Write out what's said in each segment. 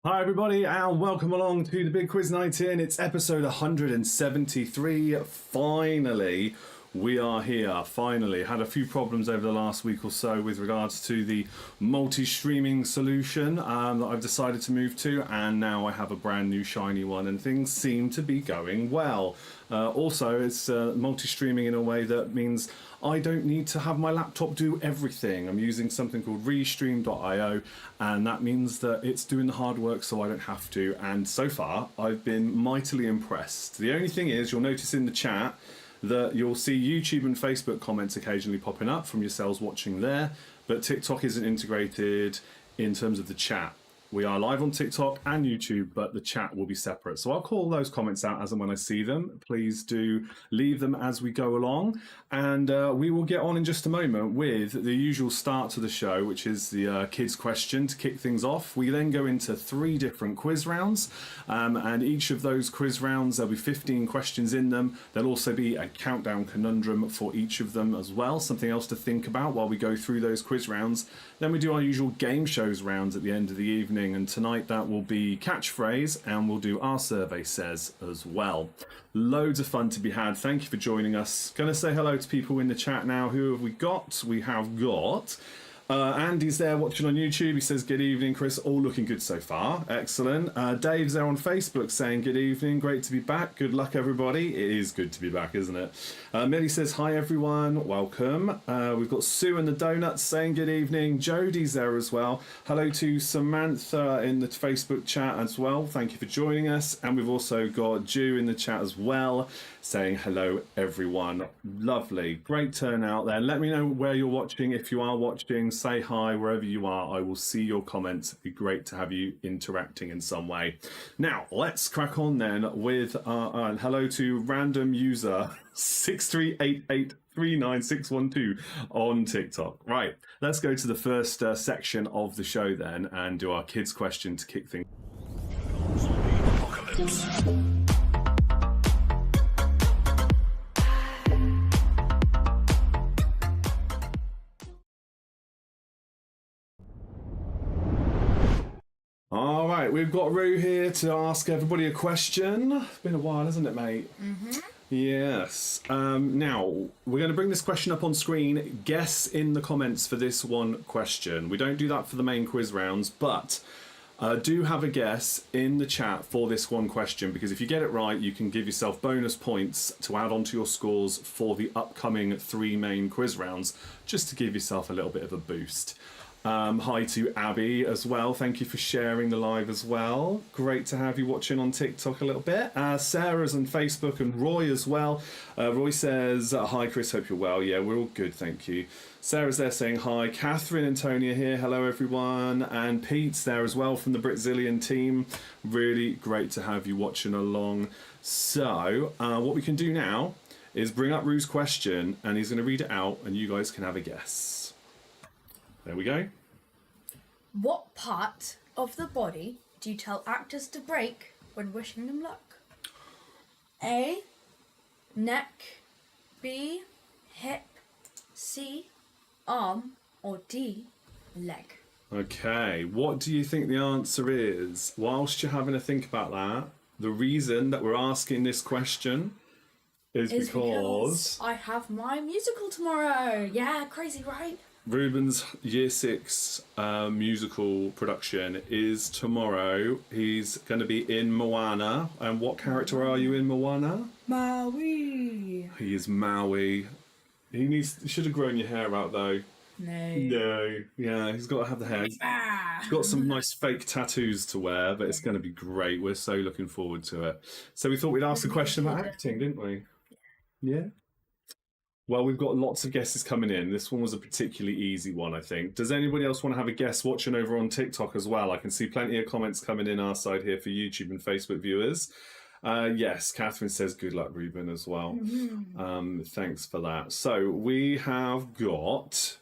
Hi, everybody, and welcome along to the Big Quiz Night In. It's episode 173. Finally, we are here. Finally, had a few problems over the last week or so with regards to the multi-streaming solution that I've decided to move to, and now I have a brand new shiny one, and things seem to be going well. Also, it's multi-streaming in a way that means I don't need to have my laptop do everything. I'm using something called restream.io, and that means that it's doing the hard work so I don't have to. And so far, I've been mightily impressed. The only thing is, you'll notice in the chat that you'll see YouTube and Facebook comments occasionally popping up from yourselves watching there, but TikTok isn't integrated in terms of the chat. We are live on TikTok and YouTube, but the chat will be separate. So I'll call those comments out as and when I see them. Please do leave them as we go along. And we will get on in just a moment with the usual start to the show, which is the kids question to kick things off. We then go into 3 different quiz rounds. And each of those quiz rounds, there'll be 15 questions in them. There'll also be a countdown conundrum for each of them as well. Something else to think about while we go through those quiz rounds. Then we do our usual game shows rounds at the end of the evening. And tonight that will be catchphrase, and we'll do Our Survey Says as well. Loads of fun to be had. Thank you for joining us. Going to say hello to people in the chat now. Who have we got? We have got Andy's there watching on YouTube. He says, good evening, Chris. All looking good so far. Excellent. Dave's there on Facebook saying, good evening. Great to be back. Good luck, everybody. It is good to be back, isn't it? Millie says, hi, everyone. Welcome. We've got Sue and the Donuts saying good evening. Jodie's there as well. Hello to Samantha in the Facebook chat as well. Thank you for joining us. And we've also got Jew in the chat as well saying hello, everyone. Lovely. Great turnout there. Let me know where you're watching. If you are watching, say hi wherever you are. I will see your comments. It'd be great to have you interacting in some way. Now, let's crack on then with hello to random user 638839612 on TikTok. Right, let's go to the first section of the show then and do our kids question to kick things. Apocalypse. All right, we've got Rue here to ask everybody a question. It's been a while, hasn't it, mate? Mm-hmm. Yes. Now, we're going to bring this question up on screen. Guess in the comments for this one question. We don't do that for the main quiz rounds, but do have a guess in the chat for this one question, because if you get it right, you can give yourself bonus points to add onto your scores for the upcoming 3 main quiz rounds, just to give yourself a little bit of a boost. Hi to Abby as well. Thank you for sharing the live as well. Great to have you watching on TikTok a little bit. Sarah's on Facebook and Roy as well. Roy says, hi Chris, hope you're well. Yeah, we're all good, thank you. Sarah's there saying hi. Catherine and Tonya here. Hello everyone. And Pete's there as well from the Brazilian team. Really great to have you watching along. So what we can do now is bring up Rue's question, and he's going to read it out and you guys can have a guess. There we go. What part of the body do you tell actors to break when wishing them luck? A. Neck. B. Hip. C. Arm. Or D. Leg. Okay, what do you think the answer is? Whilst you're having a think about that, the reason that we're asking this question is because I have my musical tomorrow. Yeah, crazy, right? Ruben's Year 6 musical production is tomorrow. He's going to be in Moana. And what character are you in Moana? Maui. He is Maui. He should have grown your hair out though. No. Yeah, he's got to have the hair. He's got some nice fake tattoos to wear, but it's going to be great. We're so looking forward to it. So we thought we'd ask a question about acting, didn't we? Yeah. Well, we've got lots of guesses coming in. This one was a particularly easy one, I think. Does anybody else want to have a guess watching over on TikTok as well? I can see plenty of comments coming in our side here for YouTube and Facebook viewers. Yes, Catherine says good luck, Ruben, as well. Thanks for that. So we have got,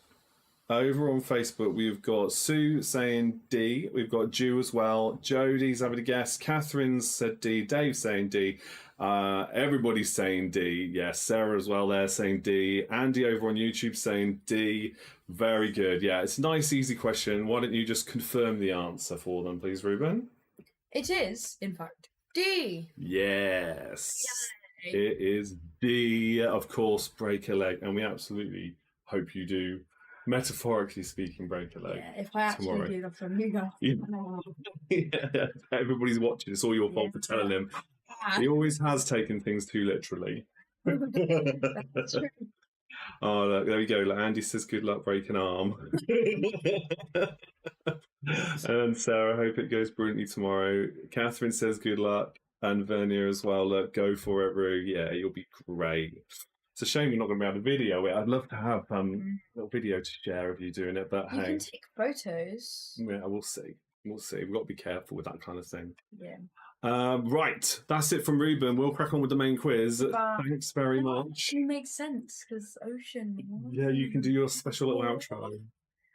over on Facebook, we've got Sue saying D. We've got Jew as well. Jodie's having a guess. Catherine's said D. Dave's saying D. Everybody's saying D. Yes, Sarah as well there saying D. Andy over on YouTube saying D. Very good. Yeah, it's a nice, easy question. Why don't you just confirm the answer for them, please, Ruben? It is, in fact, D. Yes. Yay. It is D, of course, break a leg. And we absolutely hope you do, metaphorically speaking, break a leg. Yeah, if I actually tomorrow. do, that's on you guys. Yeah, everybody's watching. It's all your fault for telling him. He always has taken things too literally. That's true. Oh, look, there we go. Like, Andy says, good luck breaking arm. And Sarah, hope it goes brilliantly tomorrow. Catherine says, good luck. And Vernier as well. Look, go for it, Rue. Yeah, you'll be great. It's a shame you're not going to be able to video it. I'd love to have a little video to share of you doing it, but You hey. can take photos. Yeah, we'll see. We'll see. We've got to be careful with that kind of thing. Yeah. Right, that's it from Ruben. We'll crack on with the main quiz. Thanks very much. It makes sense because ocean. Yeah, you can do your special little outro.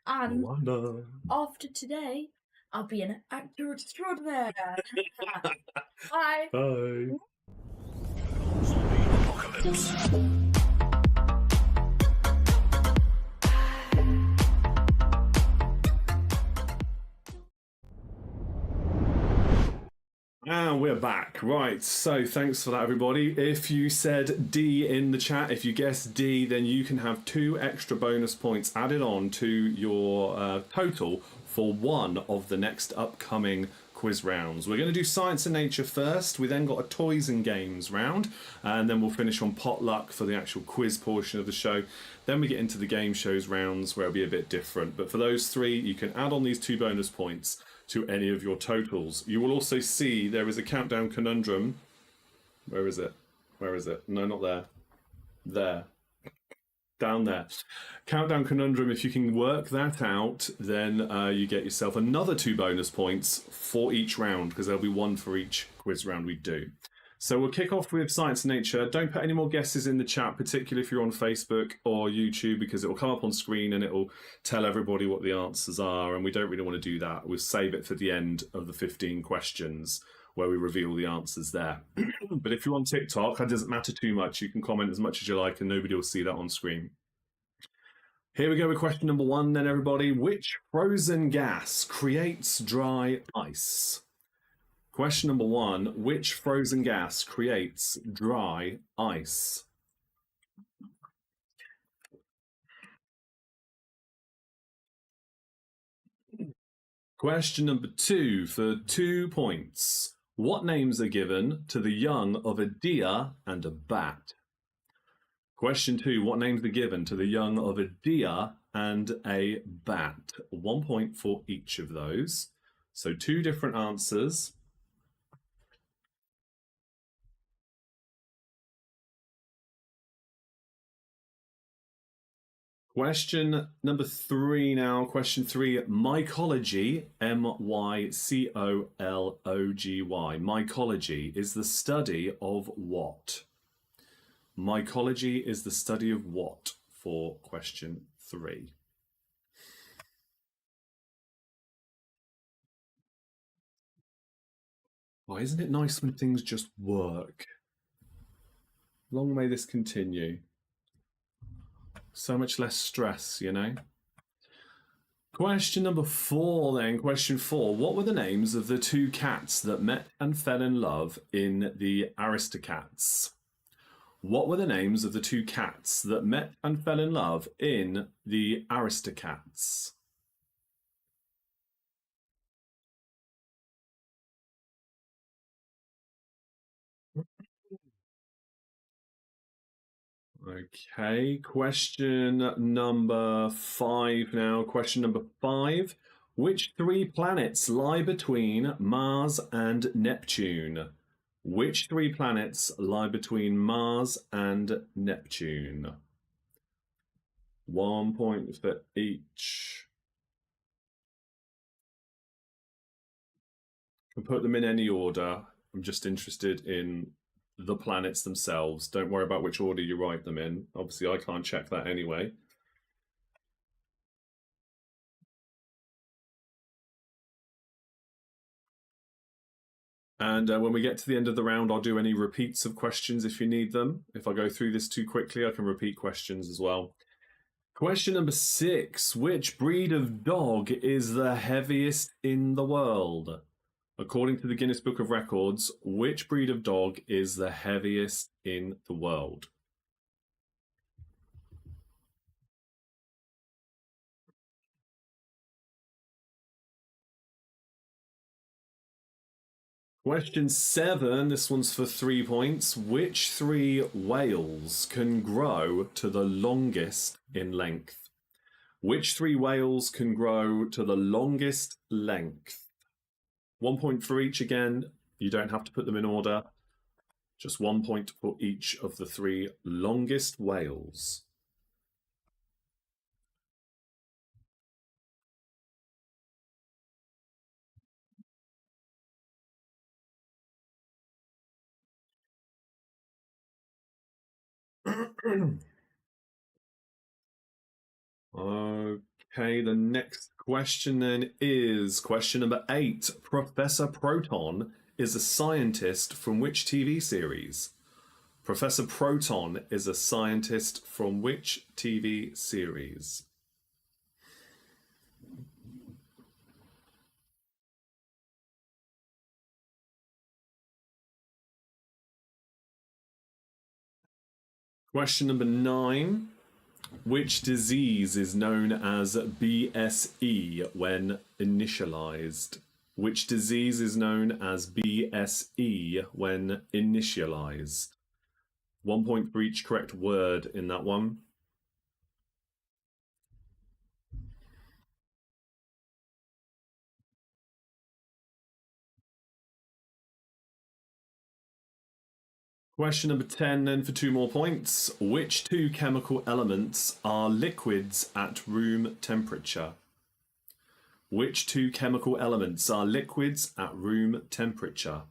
And Wonder. after today, I'll be an actor extraordinaire. Bye. Bye. And we're back. Right, so thanks for that, everybody. If you said D in the chat, if you guessed D, then you can have 2 extra bonus points added on to your total for one of the next upcoming quiz rounds. We're going to do science and nature first. We then got a toys and games round, and then we'll finish on potluck for the actual quiz portion of the show. Then we get into the game shows rounds where it'll be a bit different. But for those 3, you can add on these 2 bonus points to any of your totals. You will also see there is a countdown conundrum. Where is it? Where is it? No, not there. There. Down there. Countdown conundrum. If you can work that out, then you get yourself another 2 bonus points for each round, because there'll be 1 for each quiz round we do. So we'll kick off with science and nature. Don't put any more guesses in the chat, particularly if you're on Facebook or YouTube, because it will come up on screen and it will tell everybody what the answers are, and we don't really want to do that. We'll save it for the end of the 15 questions where we reveal the answers there. But if you're on TikTok, it doesn't matter too much. You can comment as much as you like and nobody will see that on screen. Here we go with question number 1 then, everybody. Which frozen gas creates dry ice? Question number 1, which frozen gas creates dry ice? Question number 2 for 2 points. What names are given to the young of a deer and a bat? Question 2, what names are given to the young of a deer and a bat? 1 point for each of those. So 2 different answers. Question number 3 now. Question 3, mycology, mycology. Mycology is the study of what? Mycology is the study of what for question 3? Why isn't it nice when things just work? Long may this continue. So much less stress, you know? Question number 4 then. Question 4. What were the names of the 2 cats that met and fell in love in the Aristocats? What were the names of the 2 cats that met and fell in love in the Aristocats? Okay, question number 5 now. Question number 5. Which 3 planets lie between Mars and Neptune? Which 3 planets lie between Mars and Neptune? 1 point for each. You can put them in any order. I'm just interested in the planets themselves. Don't worry about which order you write them in. Obviously, I can't check that anyway. And when we get to the end of the round, I'll do any repeats of questions if you need them. If I go through this too quickly, I can repeat questions as well. Question number 6. Which breed of dog is the heaviest in the world? According to the Guinness Book of Records, which breed of dog is the heaviest in the world? Question 7, this one's for 3 points. Which 3 whales can grow to the longest in length? Which 3 whales can grow to the longest length? 1 point for each again. You don't have to put them in order. Just 1 point for each of the 3 longest whales. Okay, the next question then is question number 8. Professor Proton is a scientist from which TV series? Professor Proton is a scientist from which TV series? Question number 9. Which disease is known as BSE when initialized? Which disease is known as BSE when initialized? 1 point for each correct word in that one. Question number 10 then for 2 more points. Which 2 chemical elements are liquids at room temperature? Which 2 chemical elements are liquids at room temperature?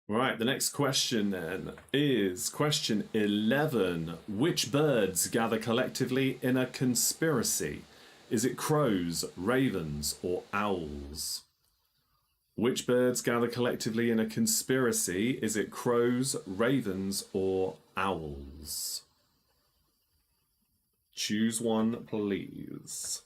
Right, the next question then is question 11. Which birds gather collectively in a conspiracy? Is it crows, ravens, or owls? Which birds gather collectively in a conspiracy? Is it crows, ravens, or owls? Choose one, please.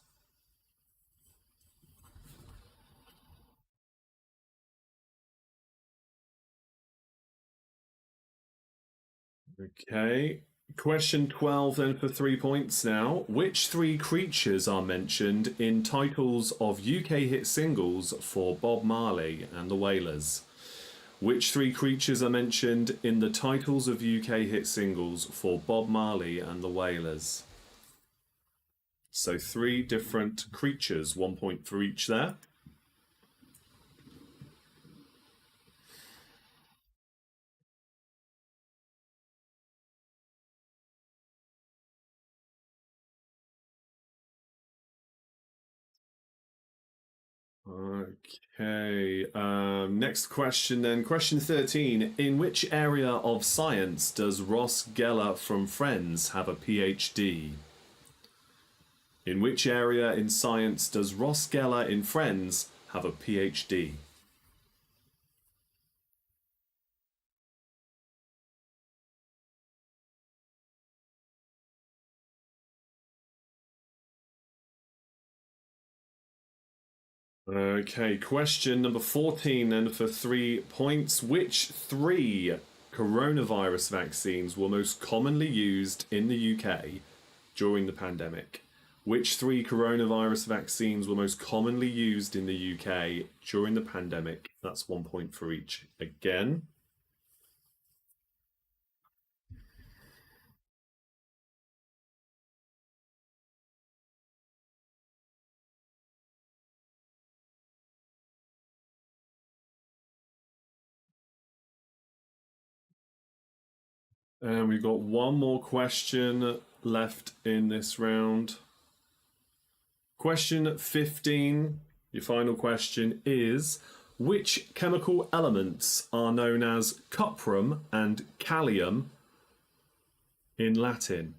Okay. Question 12 then for 3 points now. Which 3 creatures are mentioned in titles of UK hit singles for Bob Marley and the Wailers? Which 3 creatures are mentioned in the titles of UK hit singles for Bob Marley and the Wailers? So 3 different creatures, 1 point for each there. Okay, next question then. Question 13. In which area of science does Ross Geller from Friends have a PhD? In which area in science does Ross Geller in Friends have a PhD? Okay, question number 14 then for 3 points. Which 3 coronavirus vaccines were most commonly used in the UK during the pandemic? Which 3 coronavirus vaccines were most commonly used in the UK during the pandemic? That's 1 point for each again. And we've got one more question left in this round. Question 15, your final question is, which chemical elements are known as cuprum and callium in Latin?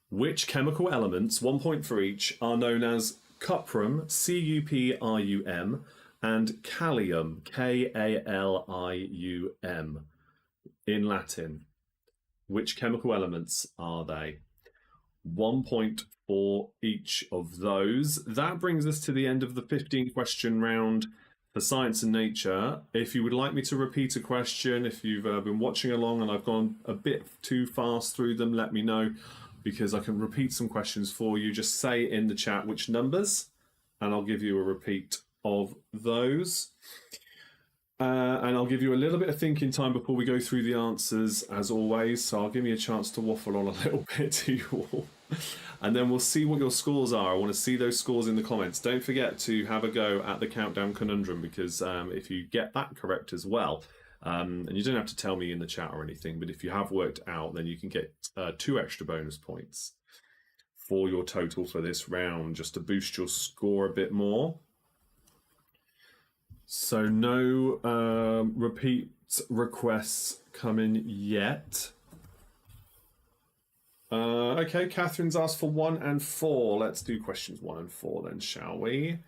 Which chemical elements, 1 point for each, are known as cuprum, C-U-P-R-U-M, and Kalium, K-A-L-I-U-M, in Latin. Which chemical elements are they? 1 point for each of those. That brings us to the end of the 15-question round for Science and Nature. If you would like me to repeat a question, if you've been watching along and I've gone a bit too fast through them, let me know, because I can repeat some questions for you. Just say in the chat which numbers, and I'll give you a repeat of those. And I'll give you a little bit of thinking time before we go through the answers, as always. So I'll give you a chance to waffle on a little bit to you all. And then we'll see what your scores are. I want to see those scores in the comments. Don't forget to have a go at the countdown conundrum, because if you get that correct as well, and you don't have to tell me in the chat or anything, but if you have worked out, then you can get 2 extra bonus points for your total for this round, just to boost your score a bit more. So no repeat requests coming yet. Okay, Catherine's asked for 1 and 4. Let's do questions 1 and 4 then, shall we?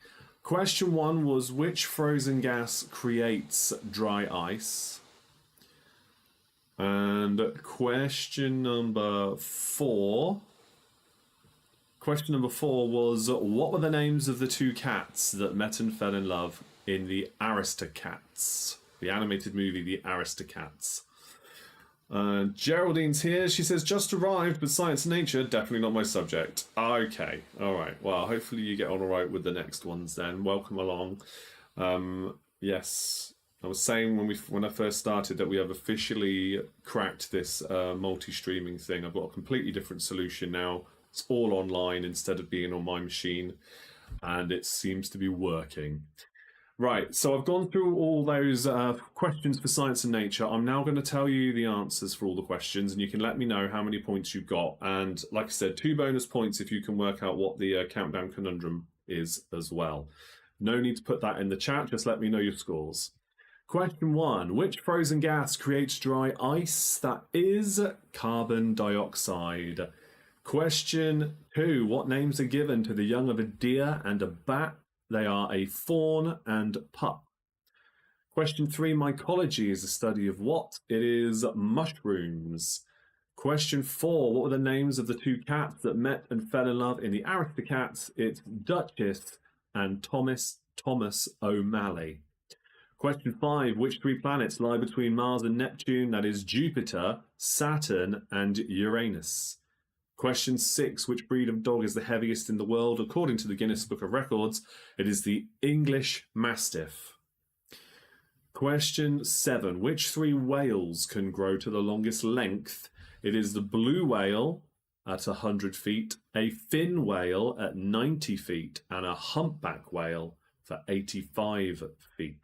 Question 1 was, which frozen gas creates dry ice? And question number 4 was, what were the names of the 2 cats that met and fell in love in the Aristocats, the animated movie, the Aristocats? Geraldine's here. She says, just arrived, but Science and Nature, definitely not my subject. Okay, all right. Well, hopefully you get on all right with the next ones then. Welcome along. Yes, I was saying when I first started that we have officially cracked this multi-streaming thing. I've got a completely different solution now. It's all online instead of being on my machine, and it seems to be working. Right, so I've gone through all those questions for Science and Nature. I'm now going to tell you the answers for all the questions, and you can let me know how many points you've got. And like I said, 2 bonus points if you can work out what the countdown conundrum is as well. No need to put that in the chat, just let me know your scores. Question 1, which frozen gas creates dry ice? That is carbon dioxide. Question 2, what names are given to the young of a deer and a bat? They are a fawn and pup. Question 3, mycology is the study of what? It is mushrooms. Question 4, what were the names of the 2 cats that met and fell in love in the Aristocats? It's Duchess and Thomas O'Malley. Question 5, which 3 planets lie between Mars and Neptune? That is Jupiter, Saturn, and Uranus. Question 6, which breed of dog is the heaviest in the world? According to the Guinness Book of Records, it is the English Mastiff. Question 7, which 3 whales can grow to the longest length? It is the blue whale at 100 feet, a fin whale at 90 feet, and a humpback whale for 85 feet.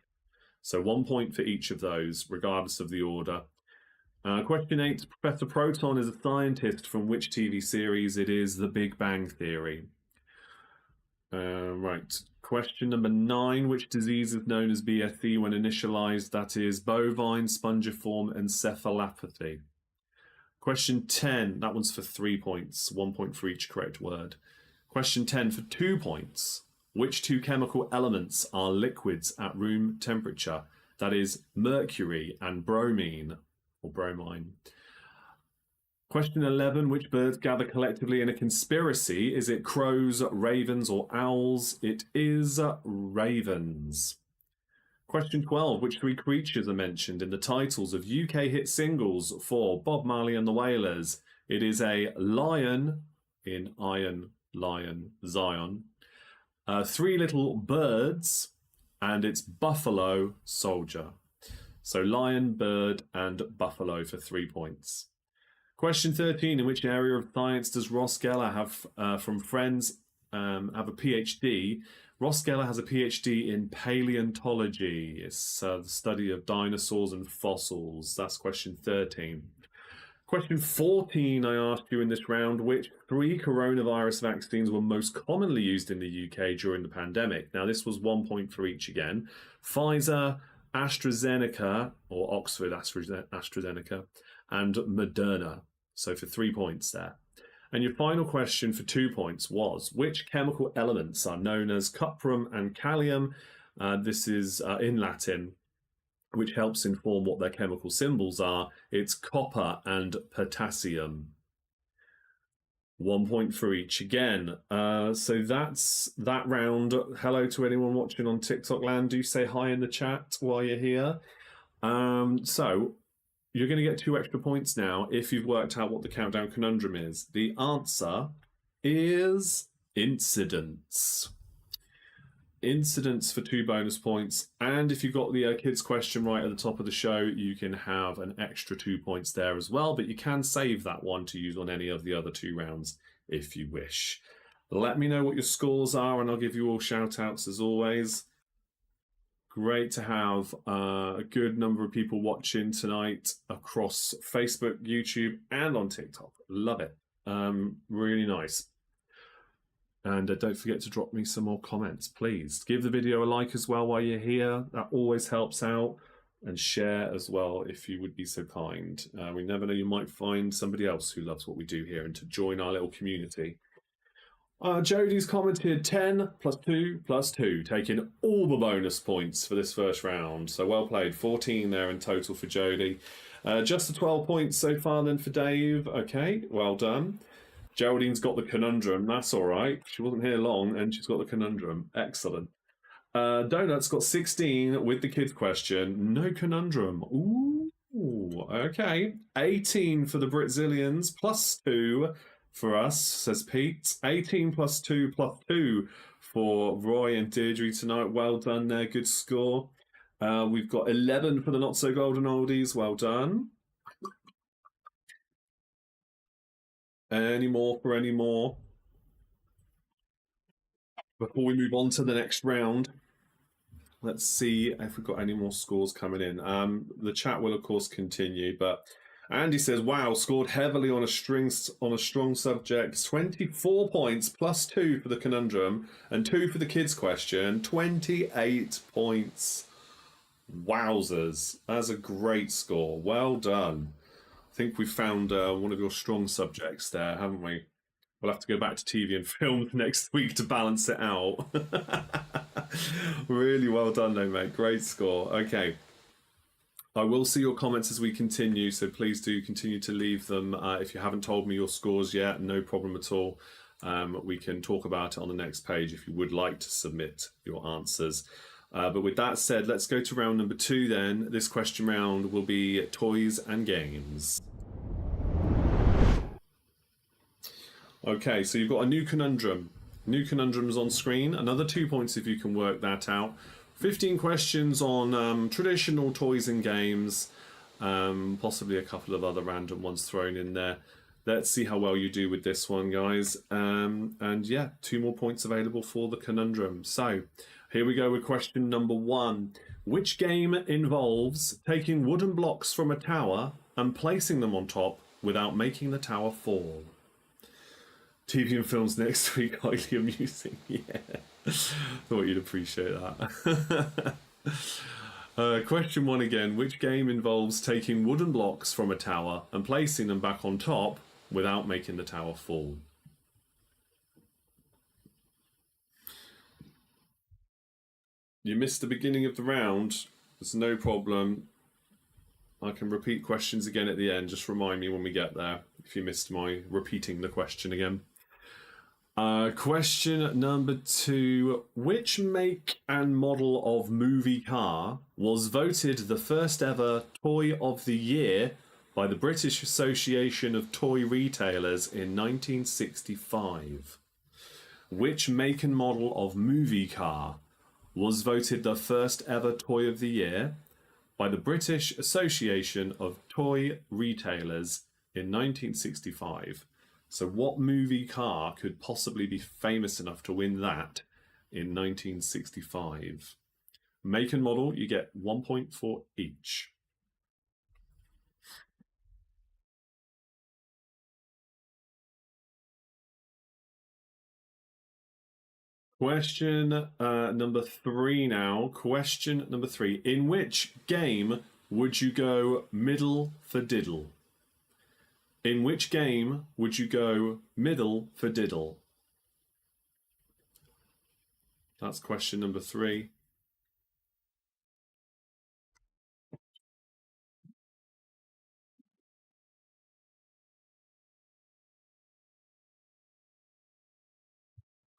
So 1 point for each of those, regardless of the order. Question 8, Professor Proton is a scientist from which TV series? It is The Big Bang Theory. Right. Question number 9, which disease is known as BSE when initialized? That is bovine spongiform encephalopathy. Question 10, that one's for 3 points, 1 point for each correct word. Question 10 for 2 points. Which 2 chemical elements are liquids at room temperature? That is mercury and bromine. Or bromine. Question 11, which birds gather collectively in a conspiracy? Is it crows, ravens, or owls? It is ravens. Question 12, which 3 creatures are mentioned in the titles of UK hit singles for Bob Marley and the Wailers? It is a lion in Iron Lion Zion, 3 little birds, and it's buffalo soldier. So lion, bird, and buffalo for 3 points. Question 13, in which area of science does Ross Geller have, from Friends, have a PhD? Ross Geller has a PhD in paleontology. It's the study of dinosaurs and fossils. That's question 13. Question 14, I asked you in this round, which 3 coronavirus vaccines were most commonly used in the UK during the pandemic? Now, this was 1 point for each again. Pfizer, AstraZeneca, or Oxford AstraZeneca, and Moderna. So for 3 points there. And your final question for 2 points was, which chemical elements are known as cuprum and kalium? This is in Latin, which helps inform what their chemical symbols are. It's copper and potassium. 1 point for each again. So that's that round. Hello to anyone watching on TikTok land. Do say hi in the chat while you're here. So you're going to get 2 extra points now if you've worked out what the countdown conundrum is. The answer is incidents. Incidents for 2 bonus points. And if you got the kids question right at the top of the show, you can have an extra 2 points there as well. But you can save that one to use on any of the other 2 rounds if you wish. Let me know what your scores are and I'll give you all shout outs as always. Great to have a good number of people watching tonight across Facebook, YouTube, and on TikTok. Love it. Really nice. And don't forget to drop me some more comments, please. Give the video a like as well while you're here. That always helps out. And share as well if you would be so kind. We never know, you might find somebody else who loves what we do here and to join our little community. Jodie's commented 10 plus 2 plus 2, taking all the bonus points for this first round. So well played, 14 there in total for Jodie. Just the 12 points so far then for Dave. Okay, well done. Geraldine's got the conundrum, that's all right. She wasn't here long and she's got the conundrum. Excellent. Donut's got 16 with the kids question. No conundrum. Ooh, okay. 18 for the Brazilians, plus 2 for us, says Pete. 18 plus 2 plus 2 for Roy and Deirdre tonight. Well done there, good score. We've got 11 for the not so golden oldies. Well done. Any more for any more? Before we move on to the next round, let's see if we've got any more scores coming in. The chat will, of course, continue, but Andy says, wow, scored heavily on a strong subject. 24 points plus 2 for the conundrum and 2 for the kids question. 28 points. Wowzers. That's a great score. Well done. I think we found one of your strong subjects there, haven't we? We'll have to go back to TV and film next week to balance it out. Really well done though, mate. Great score. Okay. I will see your comments as we continue, so please do continue to leave them. If you haven't told me your scores yet, no problem at all. We can talk about it on the next page if you would like to submit your answers. But with that said, let's go to round number 2 then. This question round will be toys and games. Okay, so you've got a new conundrum. New conundrums on screen. Another 2 points if you can work that out. 15 questions on traditional toys and games, possibly a couple of other random ones thrown in there. Let's see how well you do with this one, guys. And yeah, 2 more points available for the conundrum. So here we go with question number 1. Which game involves taking wooden blocks from a tower and placing them on top without making the tower fall? TV and films next week, highly amusing. Yeah, thought you'd appreciate that. Question 1 again. Which game involves taking wooden blocks from a tower and placing them back on top without making the tower fall? You missed the beginning of the round. There's no problem. I can repeat questions again at the end. Just remind me when we get there if you missed my repeating the question again. Question number 2. Which make and model of movie car was voted the first ever Toy of the Year by the British Association of Toy Retailers in 1965? Which make and model of movie car was voted the first ever Toy of the Year by the British Association of Toy Retailers in 1965? So what movie car could possibly be famous enough to win that in 1965? Make and model, you get 1 point for each. Question number 3 now. Question number 3. In which game would you go middle for diddle? In which game would you go middle for diddle? That's question number 3.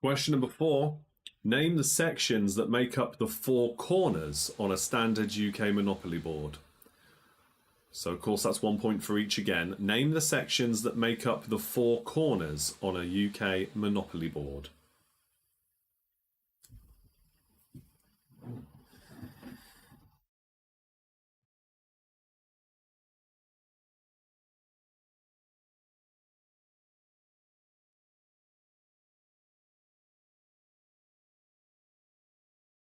Question number 4. Name the sections that make up the 4 corners on a standard UK Monopoly board. So, of course, that's 1 point for each again. Name the sections that make up the 4 corners on a UK Monopoly board.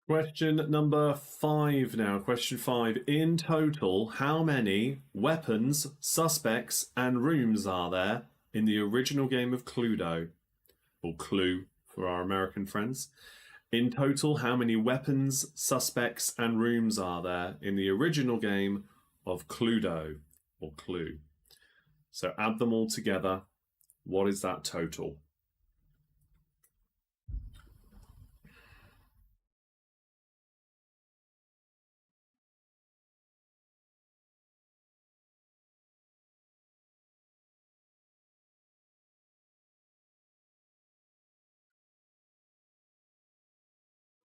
Question number 5 now. Question 5. In total, how many weapons, suspects, and rooms are there in the original game of Cluedo? Or Clue for our American friends. In total, how many weapons, suspects, and rooms are there in the original game of Cluedo or Clue? So add them all together. What is that total?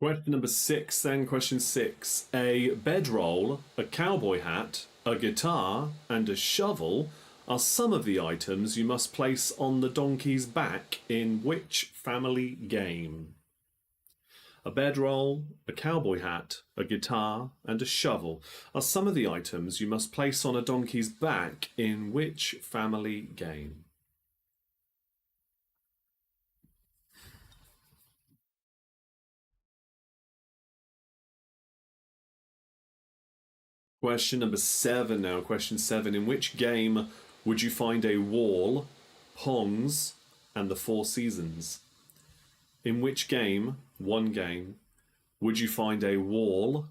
Question number 6 then, question 6. A bedroll, a cowboy hat, a guitar, and a shovel are some of the items you must place on the donkey's back in which family game? A bedroll, a cowboy hat, a guitar, and a shovel are some of the items you must place on a donkey's back in which family game? Question number 7 now. Question 7. In which game would you find a wall, pongs, and the 4 seasons? In which game, one game, would you find a wall,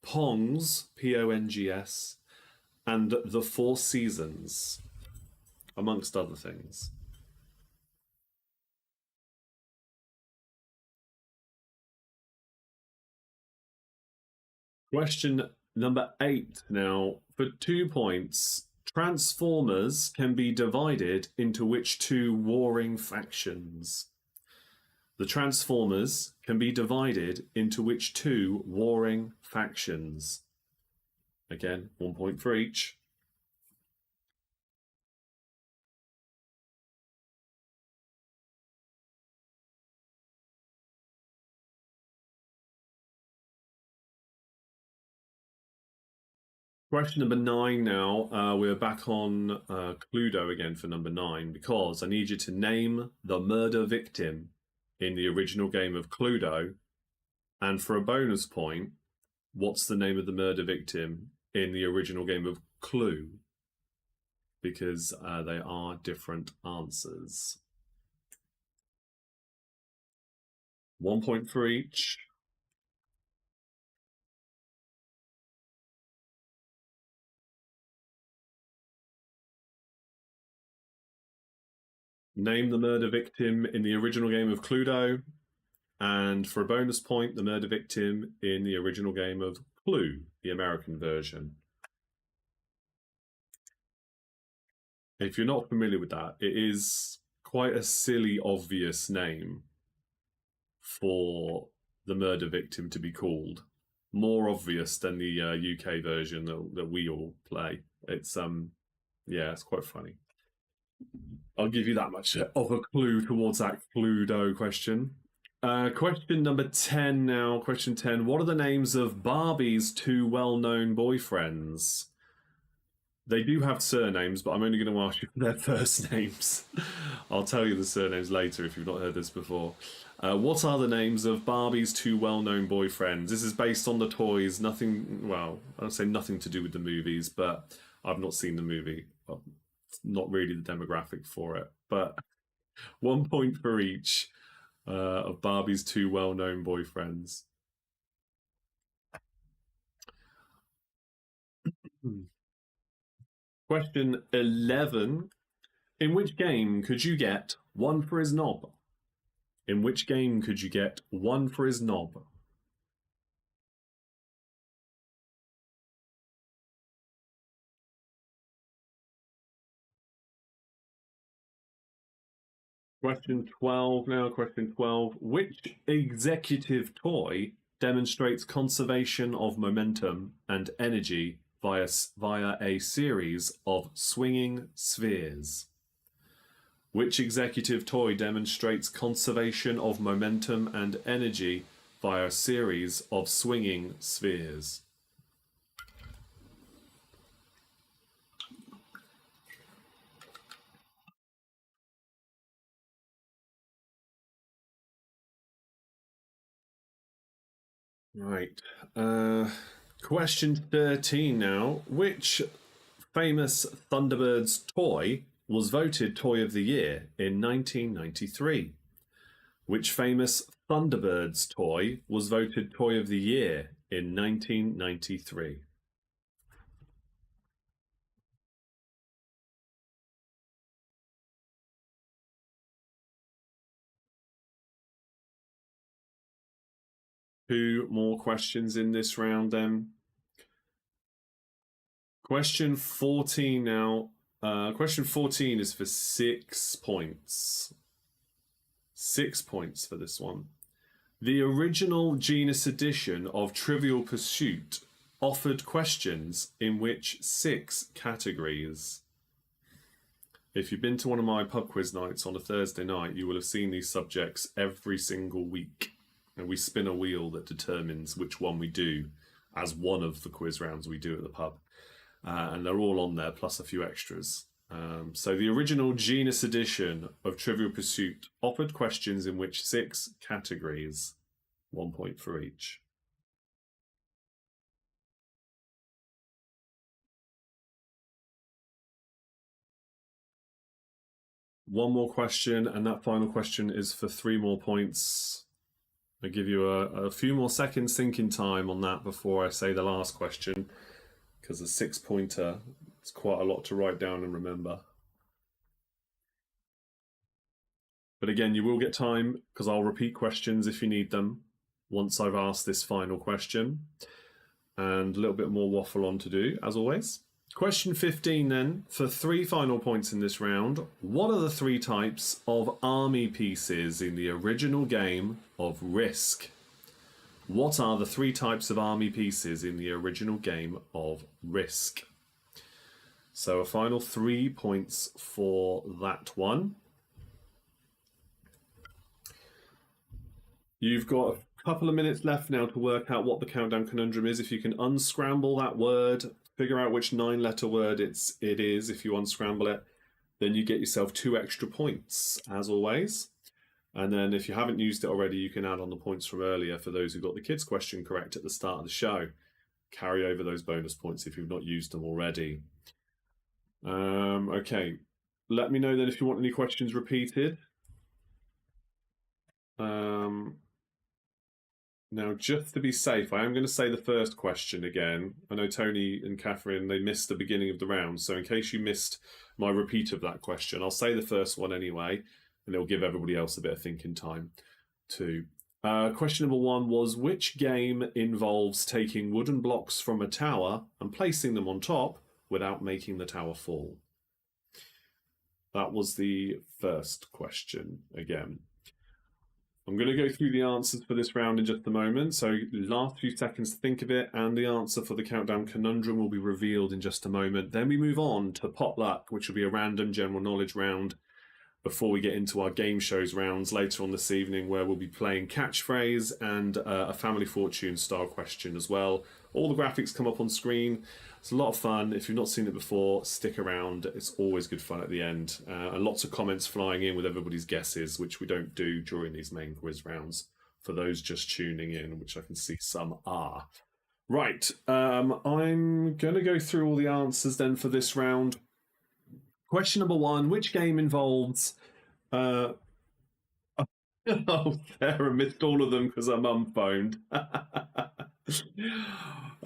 pongs, Pongs, and the 4 seasons, amongst other things? Question number 8 now. For 2 points, Transformers can be divided into which 2 warring factions? The Transformers can be divided into which 2 warring factions? Again, 1 point for each. Question number 9 now. We're back on Cluedo again for number 9 because I need you to name the murder victim in the original game of Cluedo. And for a bonus point, what's the name of the murder victim in the original game of Clue? Because they are different answers. 1 point for each. Name the murder victim in the original game of Cluedo. And for a bonus point, the murder victim in the original game of Clue, the American version. If you're not familiar with that, it is quite a silly, obvious name for the murder victim to be called. More obvious than the UK version that we all play. It's yeah, it's quite funny. I'll give you that much of a clue towards that Cluedo question. Question number 10 now. Question 10. What are the names of Barbie's 2 well-known boyfriends? They do have surnames, but I'm only going to ask you for their first names. I'll tell you the surnames later if you've not heard this before. What are the names of Barbie's 2 well-known boyfriends? This is based on the toys. Nothing, well, I'll say nothing to do with the movies, but I've not seen the movie. Well, it's not really the demographic for it. But 1 point for each of Barbie's 2 well-known boyfriends. Question 11. In which game could you get one for his knob? In which game could you get one for his knob? Question 12 now. Question 12. Which executive toy demonstrates conservation of momentum and energy via a series of swinging spheres? Which executive toy demonstrates conservation of momentum and energy via a series of swinging spheres? Right. Question 13 now. Which famous Thunderbirds toy was voted Toy of the Year in 1993? Which famous Thunderbirds toy was voted Toy of the Year in 1993? Two more questions in this round then. Question 14 now. Question 14 is for 6 points. 6 points for this one. The original genus edition of Trivial Pursuit offered questions in which 6 categories? If you've been to one of my pub quiz nights on a Thursday night, you will have seen these subjects every single week. And we spin a wheel that determines which one we do as one of the quiz rounds we do at the pub. And they're all on there, plus a few extras. So the original genus edition of Trivial Pursuit offered questions in which 6 categories, 1 point for each. One more question, and that final question is for 3 more points. I'll give you a few more seconds thinking time on that before I say the last question, because a 6-pointer is quite a lot to write down and remember. But again, you will get time, because I'll repeat questions if you need them once I've asked this final question. And a little bit more waffle on to do, as always. Question 15 then, for 3 final points in this round. What are the 3 types of army pieces in the original game of Risk? What are the 3 types of army pieces in the original game of Risk? So a final 3 points for that one. You've got a couple of minutes left now to work out what the countdown conundrum is. If you can unscramble that word, figure out which 9-letter word it is. If you unscramble it, then you get yourself 2 extra points, as always. And then if you haven't used it already, you can add on the points from earlier for those who got the kids' question correct at the start of the show. Carry over those bonus points if you've not used them already. Okay, let me know then if you want any questions repeated. Now, just to be safe, I am going to say the first question again. I know Tony and Catherine, they missed the beginning of the round, so in case you missed my repeat of that question, I'll say the first one anyway, and it'll give everybody else a bit of thinking time too. Question number 1 was, which game involves taking wooden blocks from a tower and placing them on top without making the tower fall? That was the first question again. I'm going to go through the answers for this round in just a moment, so last few seconds to think of it, and the answer for the countdown conundrum will be revealed in just a moment. Then we move on to Potluck, which will be a random general knowledge round before we get into our game shows rounds later on this evening, where we'll be playing Catchphrase and a Family Fortune style question as well. All the graphics come up on screen. It's a lot of fun. If you've not seen it before, stick around. It's always good fun at the end. And lots of comments flying in with everybody's guesses, which we don't do during these main quiz rounds for those just tuning in, which I can see some are. Right, I'm going to go through all the answers then for this round. Question number 1, which game involves... Oh, Sarah missed all of them because her mum phoned.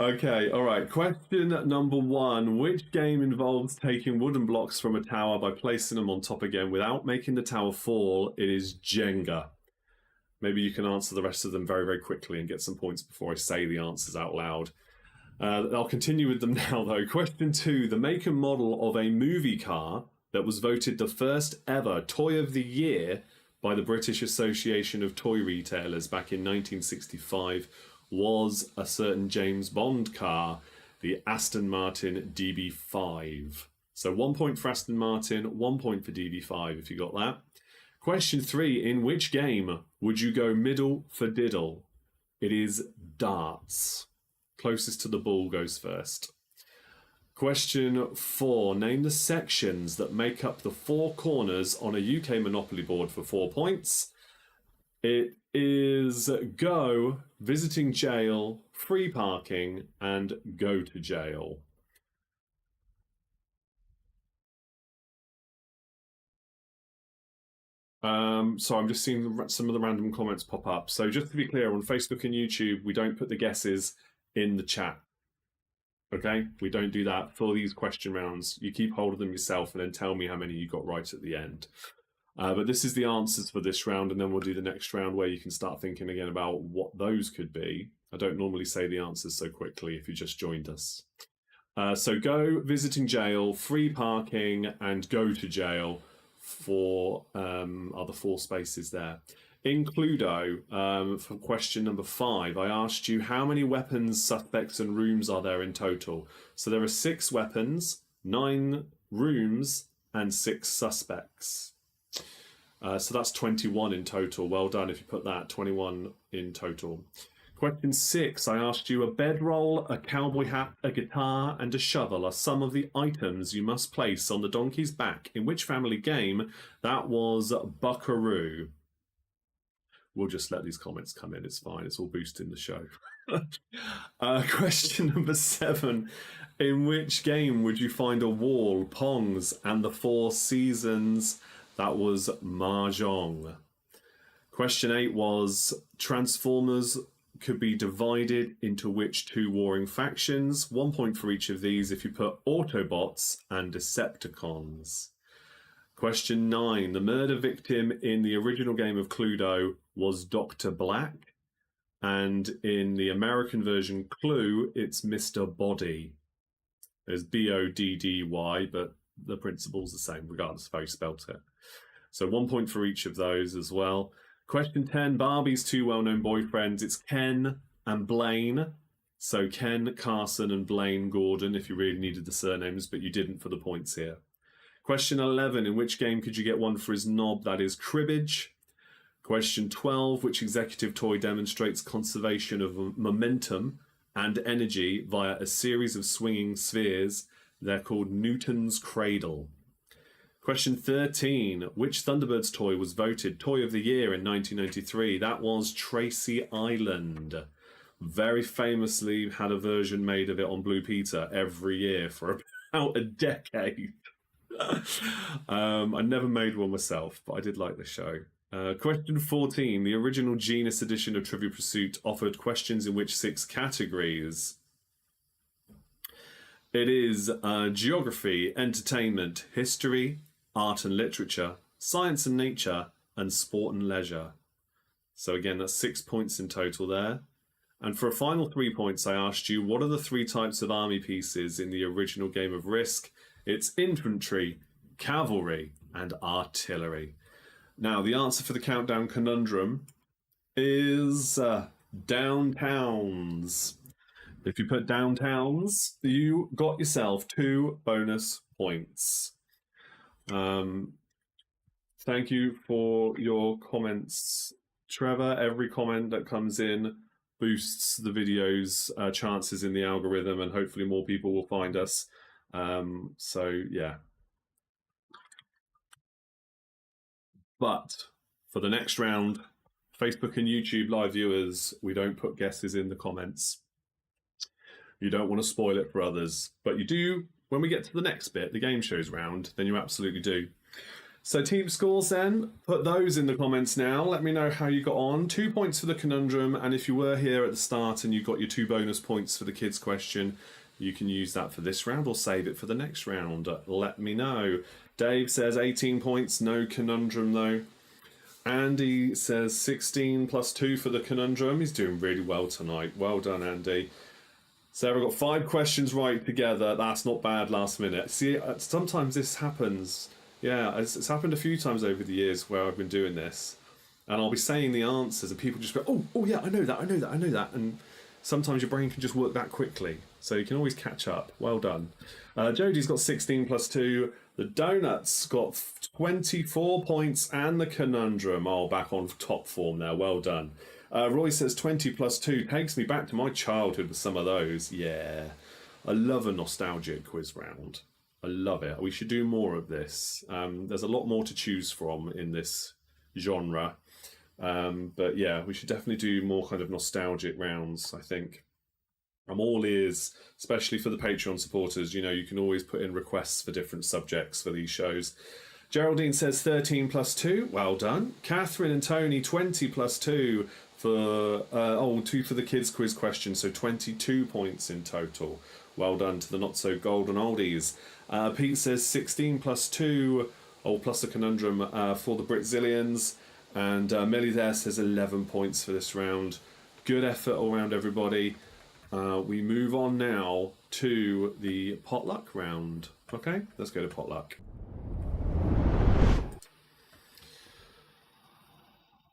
Okay, all right. Question number 1. Which game involves taking wooden blocks from a tower by placing them on top again without making the tower fall? It is Jenga. Maybe you can answer the rest of them very, very quickly and get some points before I say the answers out loud. I'll continue with them now, though. Question 2. The make and model of a movie car that was voted the first ever Toy of the Year by the British Association of Toy Retailers back in 1965 was a certain James Bond car, the Aston Martin DB5. So 1 point for Aston Martin, 1 point for DB5 if you got that. Question 3. In which game would you go middle for diddle? It is darts. Closest to the ball goes first. Question 4. Name the sections that make up the 4 corners on a UK Monopoly board for 4 points. It is go, visiting jail, free parking, and go to jail. So I'm just seeing some of the random comments pop up. So just to be clear, on Facebook and YouTube, we don't put the guesses in the chat. Okay? We don't do that for these question rounds. You keep hold of them yourself and then tell me how many you got right at the end. But this is the answers for this round, and then we'll do the next round where you can start thinking again about what those could be. I don't normally say the answers so quickly if you just joined us. So go, visiting jail, free parking, and go to jail for are the 4 spaces there. In Cluedo, for question number 5, I asked you how many weapons, suspects, and rooms are there in total. So there are 6 weapons, 9 rooms, and 6 suspects. So that's 21 in total. Well done if you put that, 21 in total. Question 6, I asked you a bedroll, a cowboy hat, a guitar, and a shovel are some of the items you must place on the donkey's back. In which family game? That was Buckaroo. We'll just let these comments come in. It's fine. It's all boosting the show. Question number 7. In which game would you find a wall, pongs, and the 4 seasons? That was Mahjong. Question 8 was Transformers could be divided into which 2 warring factions? 1 point for each of these if you put Autobots and Decepticons. Question 9. The murder victim in the original game of Cluedo was Dr. Black, and in the American version Clue, it's Mr. Body. There's B-O-D-D-Y, but the principle's the same, regardless of how you spelt it. So 1 point for each of those as well. Question 10, Barbie's 2 well-known boyfriends. It's Ken and Blaine. So Ken Carson and Blaine Gordon, if you really needed the surnames, but you didn't for the points here. Question 11, in which game could you get 1 for his knob? That is cribbage. Question 12, which executive toy demonstrates conservation of momentum and energy via a series of swinging spheres? They're called Newton's Cradle. Question 13, which Thunderbirds toy was voted Toy of the Year in 1993? That was Tracy Island. Very famously had a version made of it on Blue Peter every year for about a decade. I never made one myself, but I did like the show. Question 14, the original Genus edition of Trivial Pursuit offered questions in which 6 categories? It is geography, entertainment, history, art and literature, science and nature, and sport and leisure. So again, that's 6 points in total there. And for a final 3 points, I asked you, what are the 3 types of army pieces in the original game of Risk? It's infantry, cavalry, and artillery. Now, the answer for the countdown conundrum is downtowns. If you put downtowns, you got yourself 2 bonus points. Thank you for your comments, Trevor. Every comment that comes in boosts the video's chances in the algorithm, and hopefully more people will find us. So, yeah. But for the next round, Facebook and YouTube live viewers, we don't put guesses in the comments. You don't want to spoil it for others, but you do when we get to the next bit, the game shows round, then you absolutely do. So team scores then, put those in the comments now. Let me know how you got on. 2 points for the conundrum, and if you were here at the start and you got your 2 bonus points for the kids question, you can use that for this round or save it for the next round. Let me know. Dave says 18 points, no conundrum though. Andy says 16 plus 2 for the conundrum. He's doing really well tonight. Well done, Andy. Sarah got 5 questions right together. That's not bad last minute. See, sometimes this happens. Yeah, it's happened a few times over the years where I've been doing this, and I'll be saying the answers, and people just go, "Oh, yeah, I know that," and sometimes your brain can just work that quickly, so you can always catch up. Well done. Jodie's got 16 plus 2. The Donuts got 24 points, and the Conundrum are back on top form now. Well done. Roy says 20 plus 2 takes me back to my childhood with some of those. Yeah, I love a nostalgic quiz round. I love it. We should do more of this. There's a lot more to choose from in this genre. But yeah, we should definitely do more kind of nostalgic rounds, I think. I'm all ears, especially for the Patreon supporters. You know, you can always put in requests for different subjects for these shows. Geraldine says 13 plus 2. Well done. Catherine and Tony, 20 plus 2 for 2 for the kids quiz question. So 22 points in total. Well done to the not so golden oldies. Pete says 16 plus 2, plus a conundrum for the Britzillians. And Millie there says 11 points for this round. Good effort all around, everybody. We move on now to the potluck round. Okay, let's go to potluck.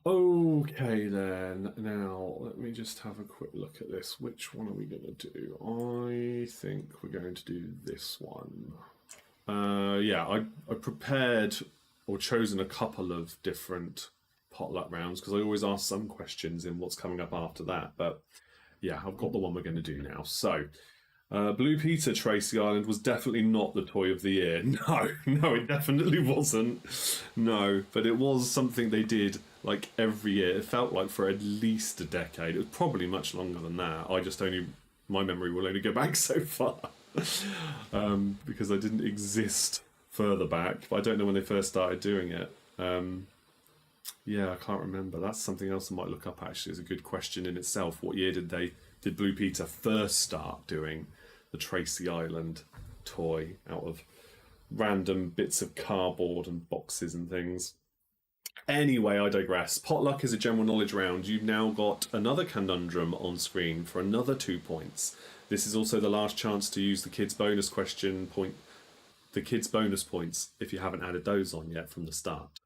Okay then, now let me just have a quick look at this. Which one are we going to do? I think we're going to do this one. I prepared or chosen a couple of different potluck rounds because I always ask some questions in what's coming up after that. But yeah, I've got the one we're going to do now. So, Blue Peter Tracy Island was definitely not the toy of the year. No, it definitely wasn't. No, but it was something they did like every year. It felt like for at least a decade. It was probably much longer than that. My memory will only go back so far because I didn't exist further back. But I don't know when they first started doing it. Yeah, I can't remember. That's something else I might look up, actually. It's a good question in itself. What year did Blue Peter first start doing the Tracy Island toy out of random bits of cardboard and boxes and things? Anyway, I digress. Potluck is a general knowledge round. You've now got another conundrum on screen for another 2 points. This is also the last chance to use the kids' bonus points if you haven't added those on yet from the start.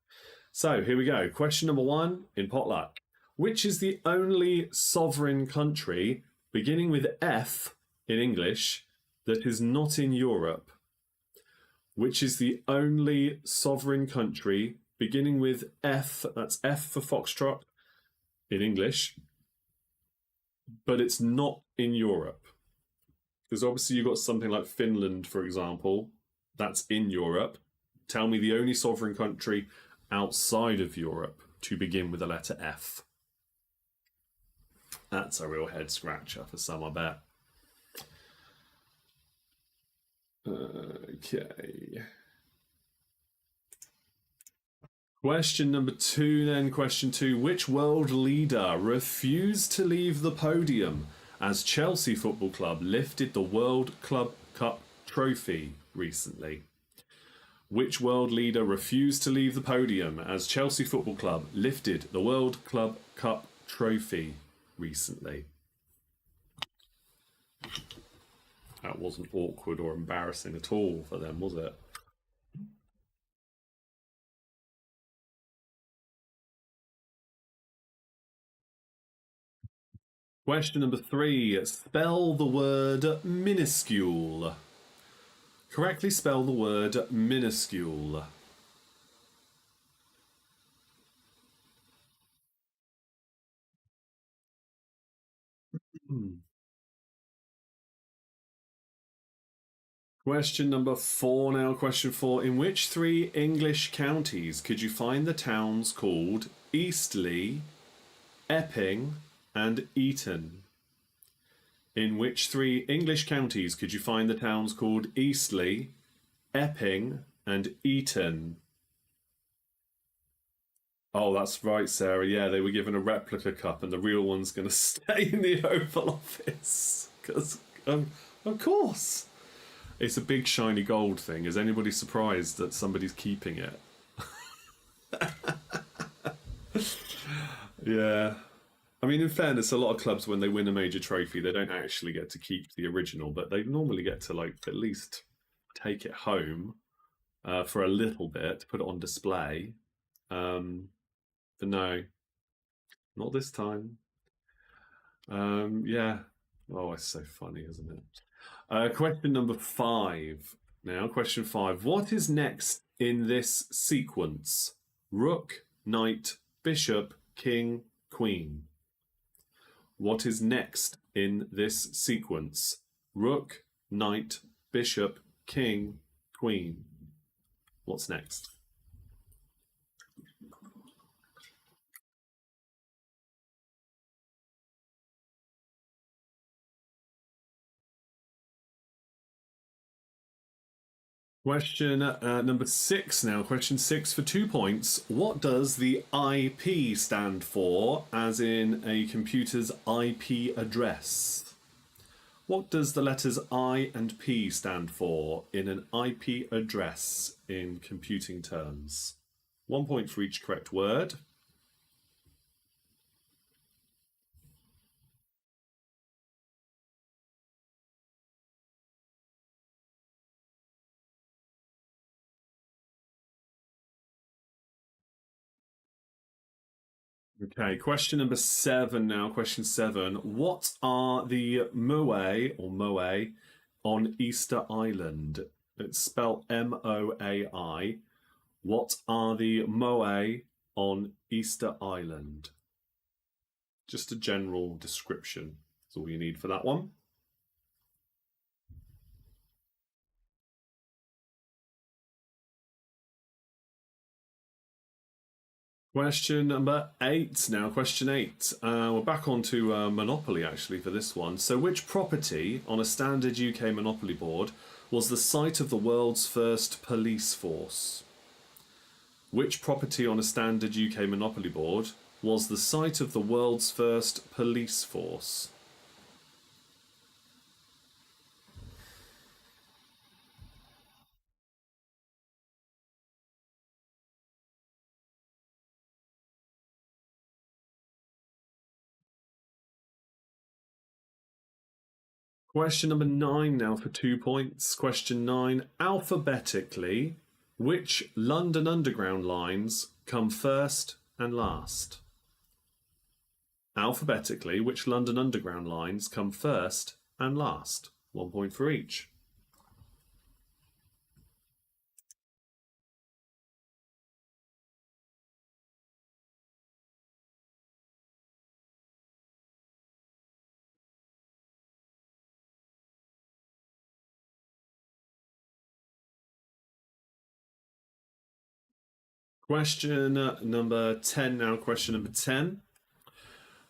So here we go. Question number 1 in Potluck. Which is the only sovereign country beginning with F in English that is not in Europe? Which is the only sovereign country beginning with F, that's F for Foxtrot in English, but it's not in Europe? Because obviously you've got something like Finland, for example, that's in Europe. Tell me the only sovereign country outside of Europe to begin with the letter F. That's a real head scratcher for some, I bet. Okay. Question number 2 then. Question 2. Which world leader refused to leave the podium as Chelsea Football Club lifted the World Club Cup trophy recently? Which world leader refused to leave the podium as Chelsea Football Club lifted the World Club Cup trophy recently? That wasn't awkward or embarrassing at all for them, was it? Question number 3. Spell the word minuscule. Correctly spell the word minuscule. Question number 4 now. Question 4. In which 3 English counties could you find the towns called Eastleigh, Epping, and Eton? In which 3 English counties could you find the towns called Eastleigh, Epping, and Eton? Oh, that's right, Sarah. Yeah, they were given a replica cup, and the real one's going to stay in the Oval Office. Because, of course, it's a big shiny gold thing. Is anybody surprised that somebody's keeping it? Yeah. I mean, in fairness, a lot of clubs, when they win a major trophy, they don't actually get to keep the original, but they normally get to, like, at least take it home for a little bit, put it on display. But no, not this time. Yeah. Oh, it's so funny, isn't it? Question number 5. Now, question 5. What is next in this sequence? Rook, knight, bishop, king, queen. What is next in this sequence? Rook, knight, bishop, king, queen. What's next? Question number 6 now. Question 6 for 2 points. What does the IP stand for, as in a computer's IP address? What does the letters I and P stand for in an IP address in computing terms? 1 point for each correct word. Okay, question number 7 now. Question 7. What are the moai or moe on Easter Island? It's spelled Moai. What are the moai on Easter Island? Just a general description. That's all you need for that one. Question number 8 now. Question 8. We're back onto Monopoly actually for this one. So, which property on a standard UK Monopoly board was the site of the world's first police force? Which property on a standard UK Monopoly board was the site of the world's first police force? Question number 9 now for 2 points. Question 9. Alphabetically, which London Underground lines come first and last? Alphabetically, which London Underground lines come first and last? 1 point for each. Question number 10 now. Question number 10.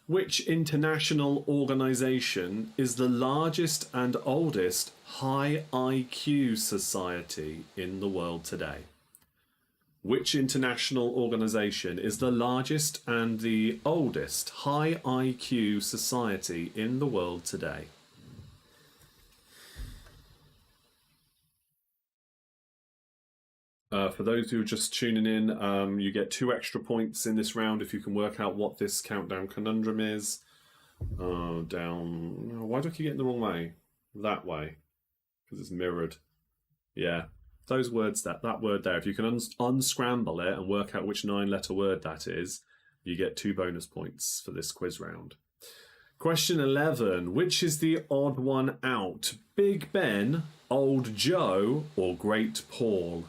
Which international organization is the largest and oldest high IQ society in the world today? Which international organization is the largest and the oldest high IQ society in the world today? For those who are just tuning in, you get 2 extra points in this round if you can work out what this countdown conundrum is. Down. Why do I keep getting the wrong way? That way. Because it's mirrored. Yeah. Those words, that word there, if you can unscramble it and work out which 9-letter word that is, you get 2 bonus points for this quiz round. Question 11. Which is the odd one out? Big Ben, Old Joe, or Great Paul?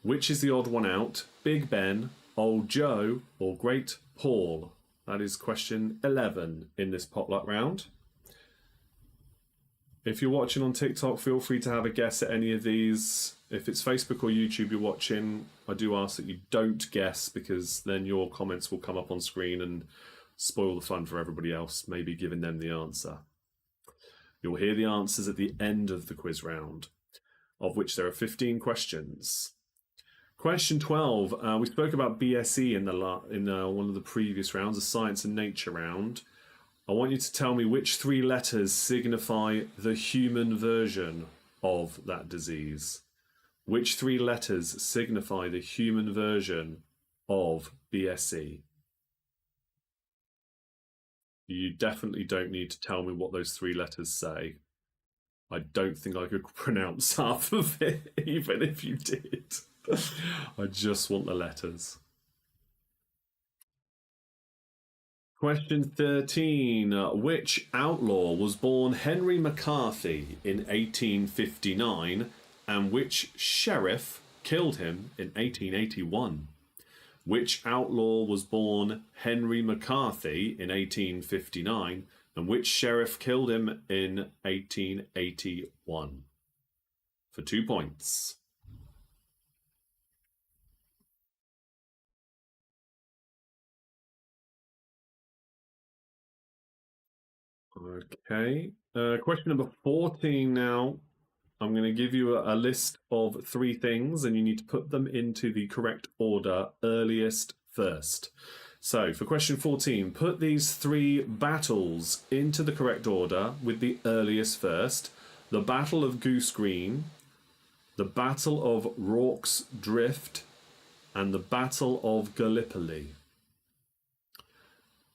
Which is the odd one out? Big Ben, Old Joe, or Great Paul? That is question 11 in this potluck round. If you're watching on TikTok, feel free to have a guess at any of these. If it's Facebook or YouTube you're watching, I do ask that you don't guess, because then your comments will come up on screen and spoil the fun for everybody else, maybe giving them the answer. You'll hear the answers at the end of the quiz round, of which there are 15 questions. Question 12. We spoke about BSE in one of the previous rounds, the science and nature round. I want you to tell me which 3 letters signify the human version of that disease. Which 3 letters signify the human version of BSE? You definitely don't need to tell me what those 3 letters say. I don't think I could pronounce half of it, even if you did. I just want the letters. Question 13. Which outlaw was born Henry McCarthy in 1859 and which sheriff killed him in 1881? Which outlaw was born Henry McCarthy in 1859 and which sheriff killed him in 1881? For 2 points. Okay. Question number 14 now. I'm going to give you a list of 3 things and you need to put them into the correct order, earliest first. So for question 14, put these 3 battles into the correct order with the earliest first. The Battle of Goose Green, the Battle of Rorke's Drift, and the Battle of Gallipoli.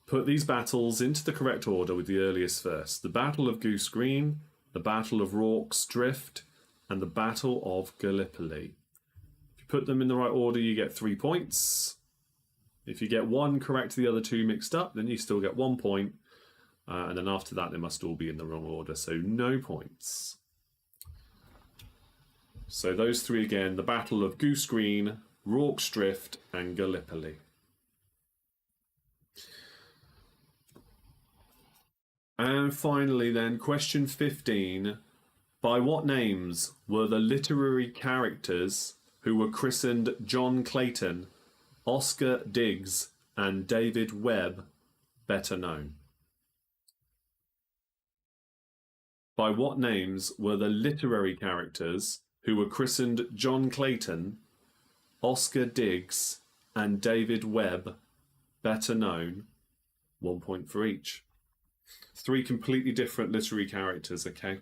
Put these battles into the correct order with the earliest first. The Battle of Goose Green, the Battle of Rorke's Drift, and the Battle of Gallipoli. If you put them in the right order, you get 3 points. If you get 1 correct, the other 2 mixed up, then you still get 1 point. And then after that, they must all be in the wrong order, so no points. So those 3 again, the Battle of Goose Green, Rorke's Drift, and Gallipoli. And finally then, question 15. By what names were the literary characters who were christened John Clayton, Oscar Diggs, and David Webb better known? By what names were the literary characters who were christened John Clayton, Oscar Diggs, and David Webb better known? 1 point for each. 3 completely different literary characters, okay?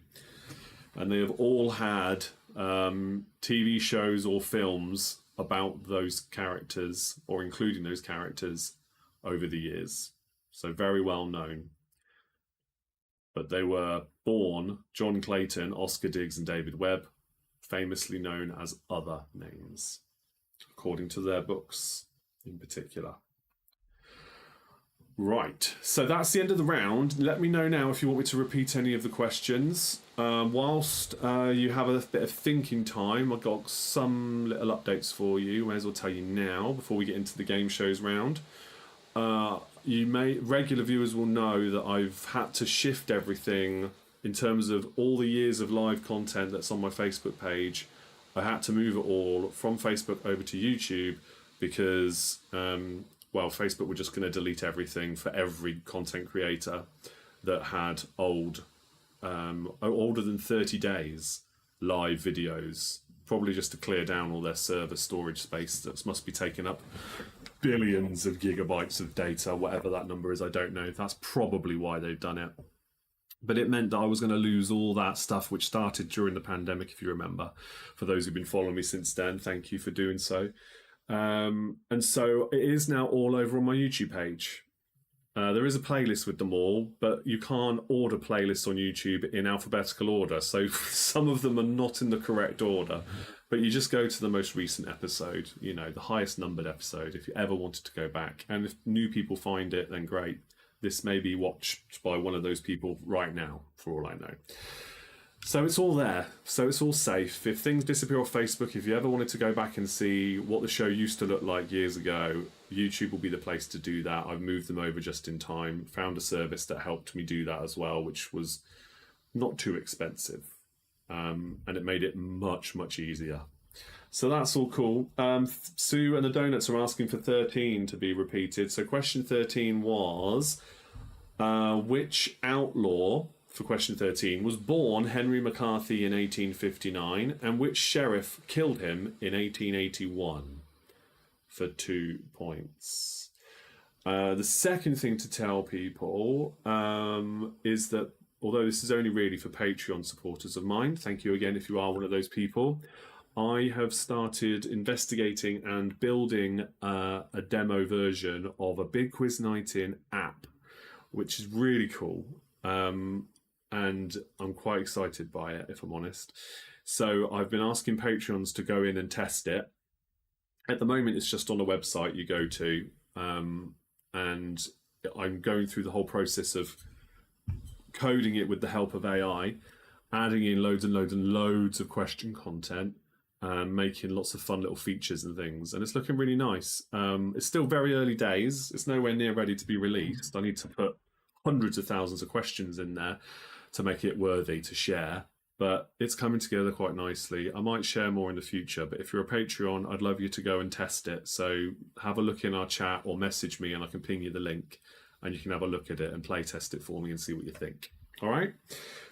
And they have all had TV shows or films about those characters, or including those characters, over the years. So very well known. But they were born John Clayton, Oscar Diggs, and David Webb, famously known as other names, according to their books in particular. Right, so that's the end of the round. Let me know now if you want me to repeat any of the questions. Whilst you have a bit of thinking time, I've got some little updates for you. May as well tell you now before we get into the game shows round. Regular viewers will know that I've had to shift everything in terms of all the years of live content that's on my Facebook page. I had to move it all from Facebook over to YouTube because Facebook were just going to delete everything for every content creator that had older than 30 days live videos, probably just to clear down all their server storage space that must be taking up billions of gigabytes of data, whatever that number is, I don't know. That's probably why they've done it. But it meant that I was going to lose all that stuff which started during the pandemic, if you remember. For those who've been following me since then, thank you for doing so. And so it is now all over on my YouTube page. There is a playlist with them all, but you can't order playlists on YouTube in alphabetical order. So some of them are not in the correct order, but you just go to the most recent episode, you know, the highest numbered episode, if you ever wanted to go back. And if new people find it, then great. This may be watched by one of those people right now, for all I know. So it's all there. So it's all safe. If things disappear off Facebook, if you ever wanted to go back and see what the show used to look like years ago, YouTube will be the place to do that. I've moved them over just in time, found a service that helped me do that as well, which was not too expensive. And it made it much, much easier. So that's all cool. Sue and the Donuts are asking for 13 to be repeated. So question 13 was, which outlaw for question 13, was born Henry McCarthy in 1859, and which sheriff killed him in 1881? For 2 points. The second thing to tell people is that although this is only really for Patreon supporters of mine, thank you again if you are one of those people, I have started investigating and building a demo version of a Big Quiz Night In app, which is really cool. And I'm quite excited by it, if I'm honest. So I've been asking Patreons to go in and test it. At the moment, it's just on a website you go to, and I'm going through the whole process of coding it with the help of AI, adding in loads and loads and loads of question content, making lots of fun little features and things, and it's looking really nice. It's still very early days. It's nowhere near ready to be released. I need to put hundreds of thousands of questions in there to make it worthy to share, but it's coming together quite nicely. I might share more in the future, but if you're a Patreon, I'd love you to go and test it. So have a look in our chat or message me and I can ping you the link and you can have a look at it and play test it for me and see what you think. All right?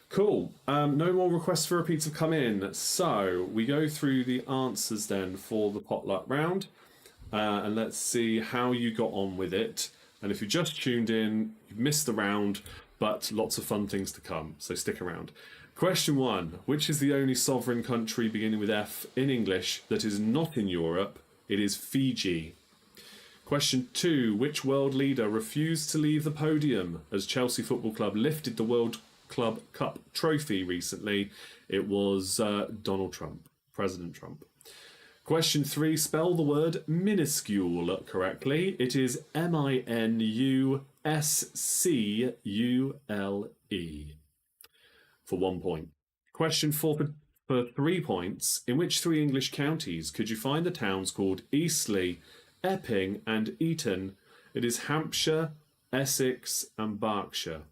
Cool. No more requests for repeats have come in. So we go through the answers then for the potluck round, and let's see how you got on with it. And if you just tuned in, you've missed the round, but lots of fun things to come. So stick around. Question 1. Which is the only sovereign country beginning with F in English that is not in Europe? It is Fiji. Question 2. Which world leader refused to leave the podium as Chelsea Football Club lifted the World Club Cup trophy recently? It was Donald Trump, President Trump. Question 3. Spell the word minuscule correctly. It is minuscule. For 1 point. Question 4 for 3 points. In which 3 English counties could you find the towns called Eastleigh, Epping and Eton? It is Hampshire, Essex and Berkshire.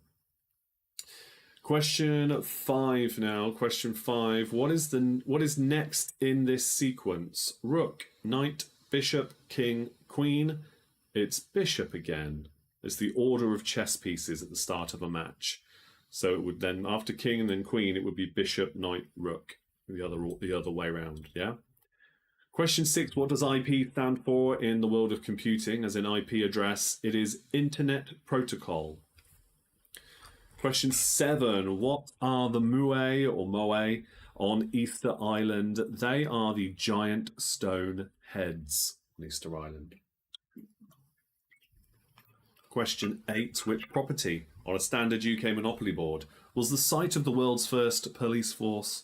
Question 5 now. Question 5. What is next in this sequence? Rook, knight, bishop, king, queen. It's bishop again. It's the order of chess pieces at the start of a match. So it would then, after king and then queen, it would be bishop, knight, rook, the other way around, yeah? Question 6, what does IP stand for in the world of computing, as in IP address? It is Internet Protocol. Question 7, what are the Moai or Moai on Easter Island? They are the giant stone heads on Easter Island. Question 8, which property on a standard UK Monopoly board was the site of the world's first police force?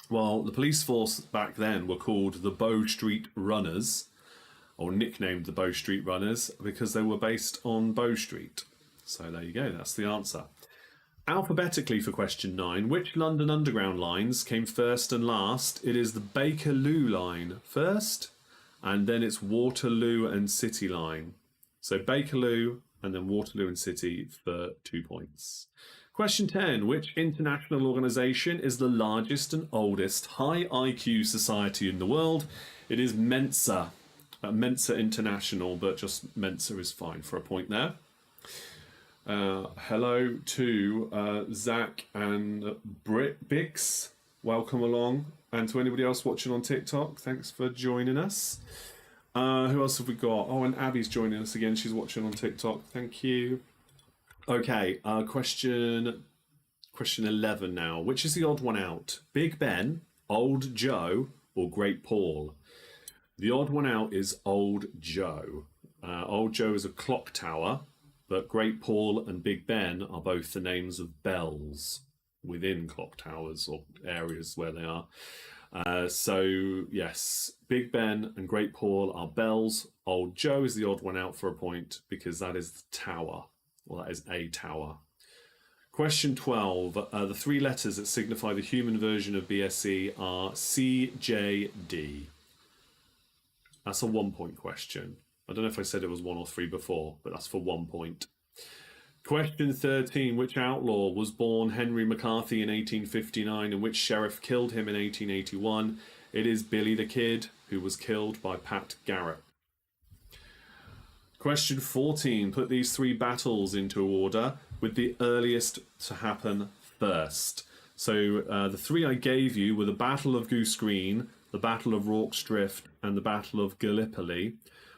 Well, the police force back then were called the Bow Street Runners, or nicknamed the Bow Street Runners, because they were based on Bow Street. So there you go, that's the answer. Alphabetically for question 9, which London Underground lines came first and last? It is the Bakerloo line first, and then it's Waterloo and City line. So Bakerloo and then Waterloo and City for 2 points. Question 10. Which international organisation is the largest and oldest high IQ society in the world? It is Mensa. Mensa International, but just Mensa is fine for a point there. Hello to Zach and Bix. Welcome along. And to anybody else watching on TikTok, thanks for joining us. Who else have we got? Oh, and Abby's joining us again. She's watching on TikTok. Thank you. Okay, question 11 now. Which is the odd one out? Big Ben, Old Joe, or Great Paul? The odd one out is Old Joe. Old Joe is a clock tower, but Great Paul and Big Ben are both the names of bells within clock towers or areas where they are. So yes, Big Ben and Great Paul are bells. Old Joe is the odd one out for a point because that is the tower. Well, that is a tower. Question 12. The 3 letters that signify the human version of BSE are C, J, D. That's a 1 point question. I don't know if I said it was 1 or 3 before, but that's for 1 point. Question 13. Which outlaw was born Henry McCarthy in 1859 and which sheriff killed him in 1881? It is Billy the Kid, who was killed by Pat Garrett. Question 14. Put these 3 battles into order. with the earliest to happen first. So the three I gave you were the Battle of Goose Green, the Battle of Rorke's Drift, and the Battle of Gallipoli.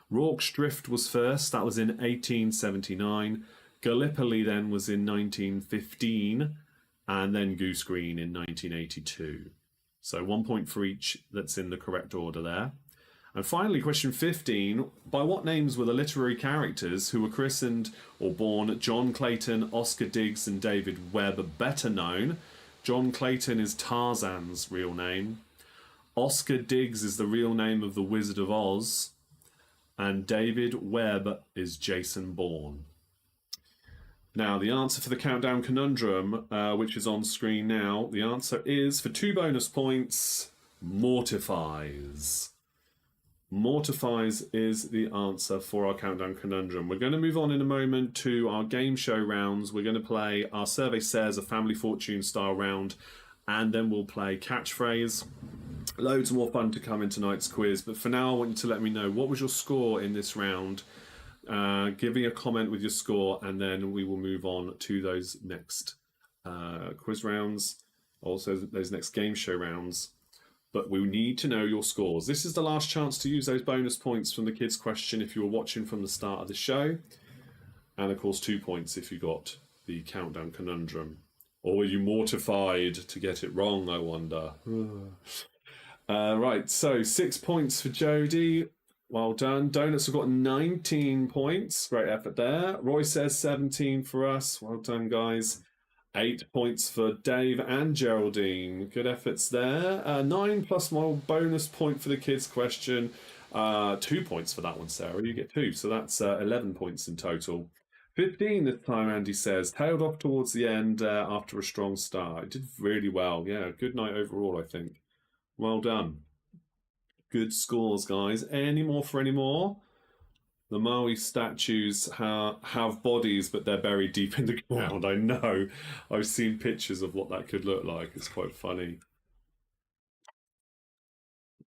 Rorke's Drift was first, that was in 1879. Gallipoli then was in 1915, and then Goose Green in 1982. So 1 point for each that's in the correct order there. And finally, question 15. By what names were the literary characters who were christened or born John Clayton, Oscar Diggs, and David Webb better known? John Clayton is Tarzan's real name. Oscar Diggs is the real name of the Wizard of Oz. And David Webb is Jason Bourne. Now, the answer for the countdown conundrum, which is on screen now, the answer is, for 2 bonus points, Mortifies. Mortifies is the answer for our countdown conundrum. We're going to move on in a moment to our game show rounds. We're going to play our Survey Says, a Family Fortune style round, and then we'll play Catchphrase. Loads more fun to come in tonight's quiz, but for now I want you to let me know, what was your score in this round? Give me a comment with your score, and then we will move on to those next quiz rounds, also those next game show rounds. But we need to know your scores. This is the last chance to use those bonus points from the kids' question if you were watching from the start of the show. And of course 2 points if you got the countdown conundrum. Or were you mortified to get it wrong, I wonder? Right, so 6 points for Jodie. Well done. Donuts have got 19 points. Great effort there. Roy says 17 for us. Well done, guys. 8 points for Dave and Geraldine. Good efforts there. 9 plus my bonus point for the kids' question. 2 points for that one, Sarah. You get 2. So that's 11 points in total. 15 this time, Andy says. Tailed off towards the end after a strong start. It did really well. Yeah, good night overall, I think. Well done. Good scores, guys. Any more for any more? The Maui statues have bodies, but they're buried deep in the ground. I know. I've seen pictures of what that could look like. It's quite funny.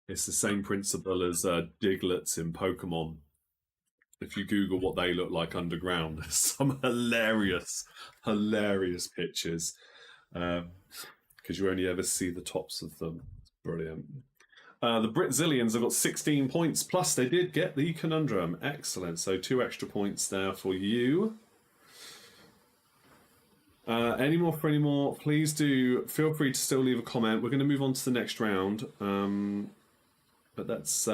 It's the same principle as Diglets in Pokemon. If you Google what they look like underground, there's some hilarious pictures. Because you only ever see the tops of them. It's brilliant. The Britzillians have got 16 points, plus they did get the conundrum. Excellent. So 2 extra points there for you. Any more for any more? Please do feel free to still leave a comment. We're going to move on to the next round. But let's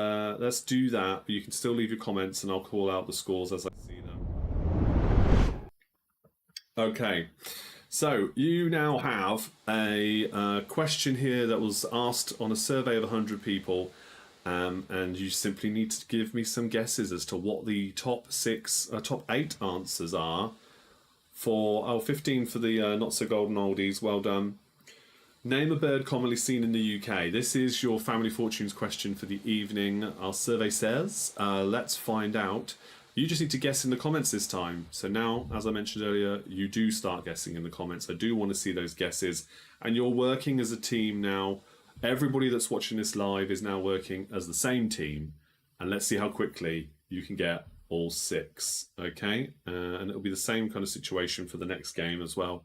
do that. But you can still leave your comments and I'll call out the scores as I see them. Okay. So you now have a question here that was asked on a survey of 100 people, and you simply need to give me some guesses as to what the top 8 answers are for 15 for the not so golden oldies. Well done. Name a bird commonly seen in the UK. This is your Family Fortunes question for the evening. Our survey says, let's find out. You just need to guess in the comments this time. So now, as I mentioned earlier, you do start guessing in the comments. I do want to see those guesses. And you're working as a team now. Everybody that's watching this live is now working as the same team. And let's see how quickly you can get all 6. Okay? And it'll be the same kind of situation for the next game as well.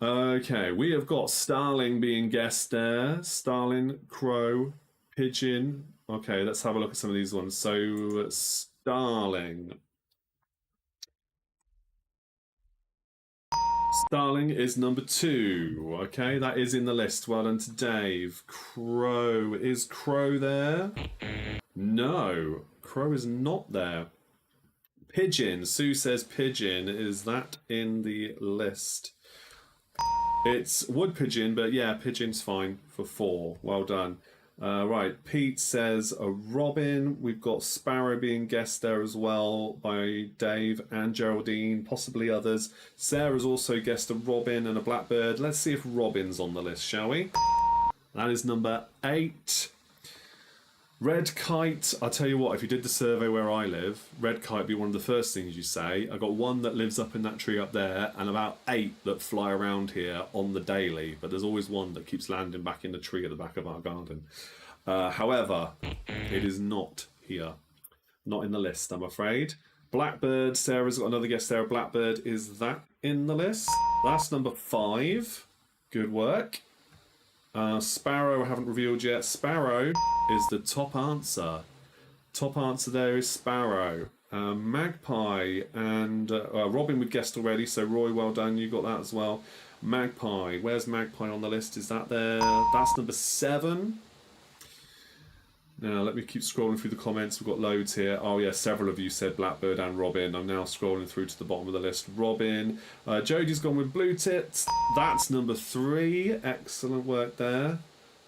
Okay, we have got Starling being guessed there. Starling, Crow, Pigeon. Okay, let's have a look at some of these ones. So, Starling. Starling is number 2. Okay, that is in the list. Well done to Dave. Crow. Is Crow there? No, Crow is not there. Pigeon. Sue says Pigeon. Is that in the list? It's Wood Pigeon, but yeah, Pigeon's fine for 4. Well done. Right, Pete says a robin. We've got Sparrow being guessed there as well by Dave and Geraldine, possibly others. Sarah's also guessed a robin and a blackbird. Let's see if robin's on the list, shall we? That is number 8. Red kite. I'll tell you what, if you did the survey where I live, red kite would be one of the first things you say. I got 1 that lives up in that tree up there, and about 8 that fly around here on the daily. But there's always 1 that keeps landing back in the tree at the back of our garden. However, it is not here. Not in the list, I'm afraid. Blackbird, Sarah's got another guess there. Blackbird, is that in the list? That's number 5. Good work. Sparrow, I haven't revealed yet. Sparrow is the top answer. Top answer there is Sparrow. Magpie and Robin we've guessed already, so Roy, well done, you got that as well. Magpie, where's Magpie on the list? Is that there? That's number 7. Now let me keep scrolling through the comments. We've got loads here. Oh yeah, several of you said Blackbird and Robin. I'm now scrolling through to the bottom of the list. Robin, Jodie's gone with Blue Tits. That's number 3. Excellent work there.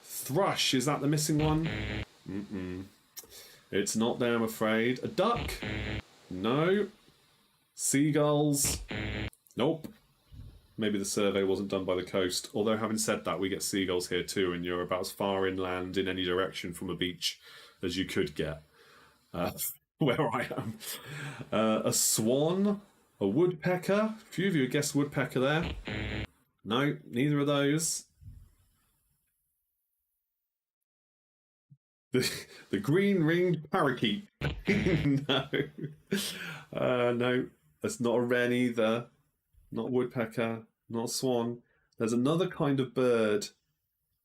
Thrush, is that the missing one? It's not there, I'm afraid. A duck? No. Seagulls? Nope. Maybe the survey wasn't done by the coast. Although, having said that, we get seagulls here too, and you're about as far inland in any direction from a beach as you could get. Where I am. A swan? A woodpecker? A few of you guessed woodpecker there. No, neither of those. The green-ringed parakeet. No. No, that's not a wren either. Not a woodpecker, not a swan. There's another kind of bird.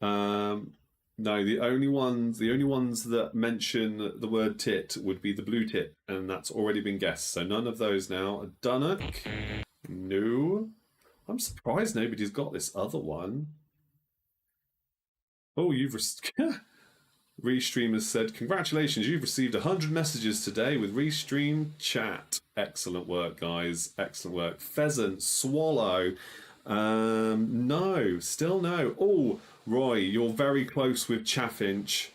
No, the only ones that mention the word tit would be the blue tit, and that's already been guessed. So none of those now. A dunnock? No. I'm surprised nobody's got this other one. Oh, Restream has said, congratulations, you've received 100 messages today with Restream chat. Excellent work, guys. Excellent work. Pheasant, swallow. No, still no. Oh, Roy, you're very close with chaffinch,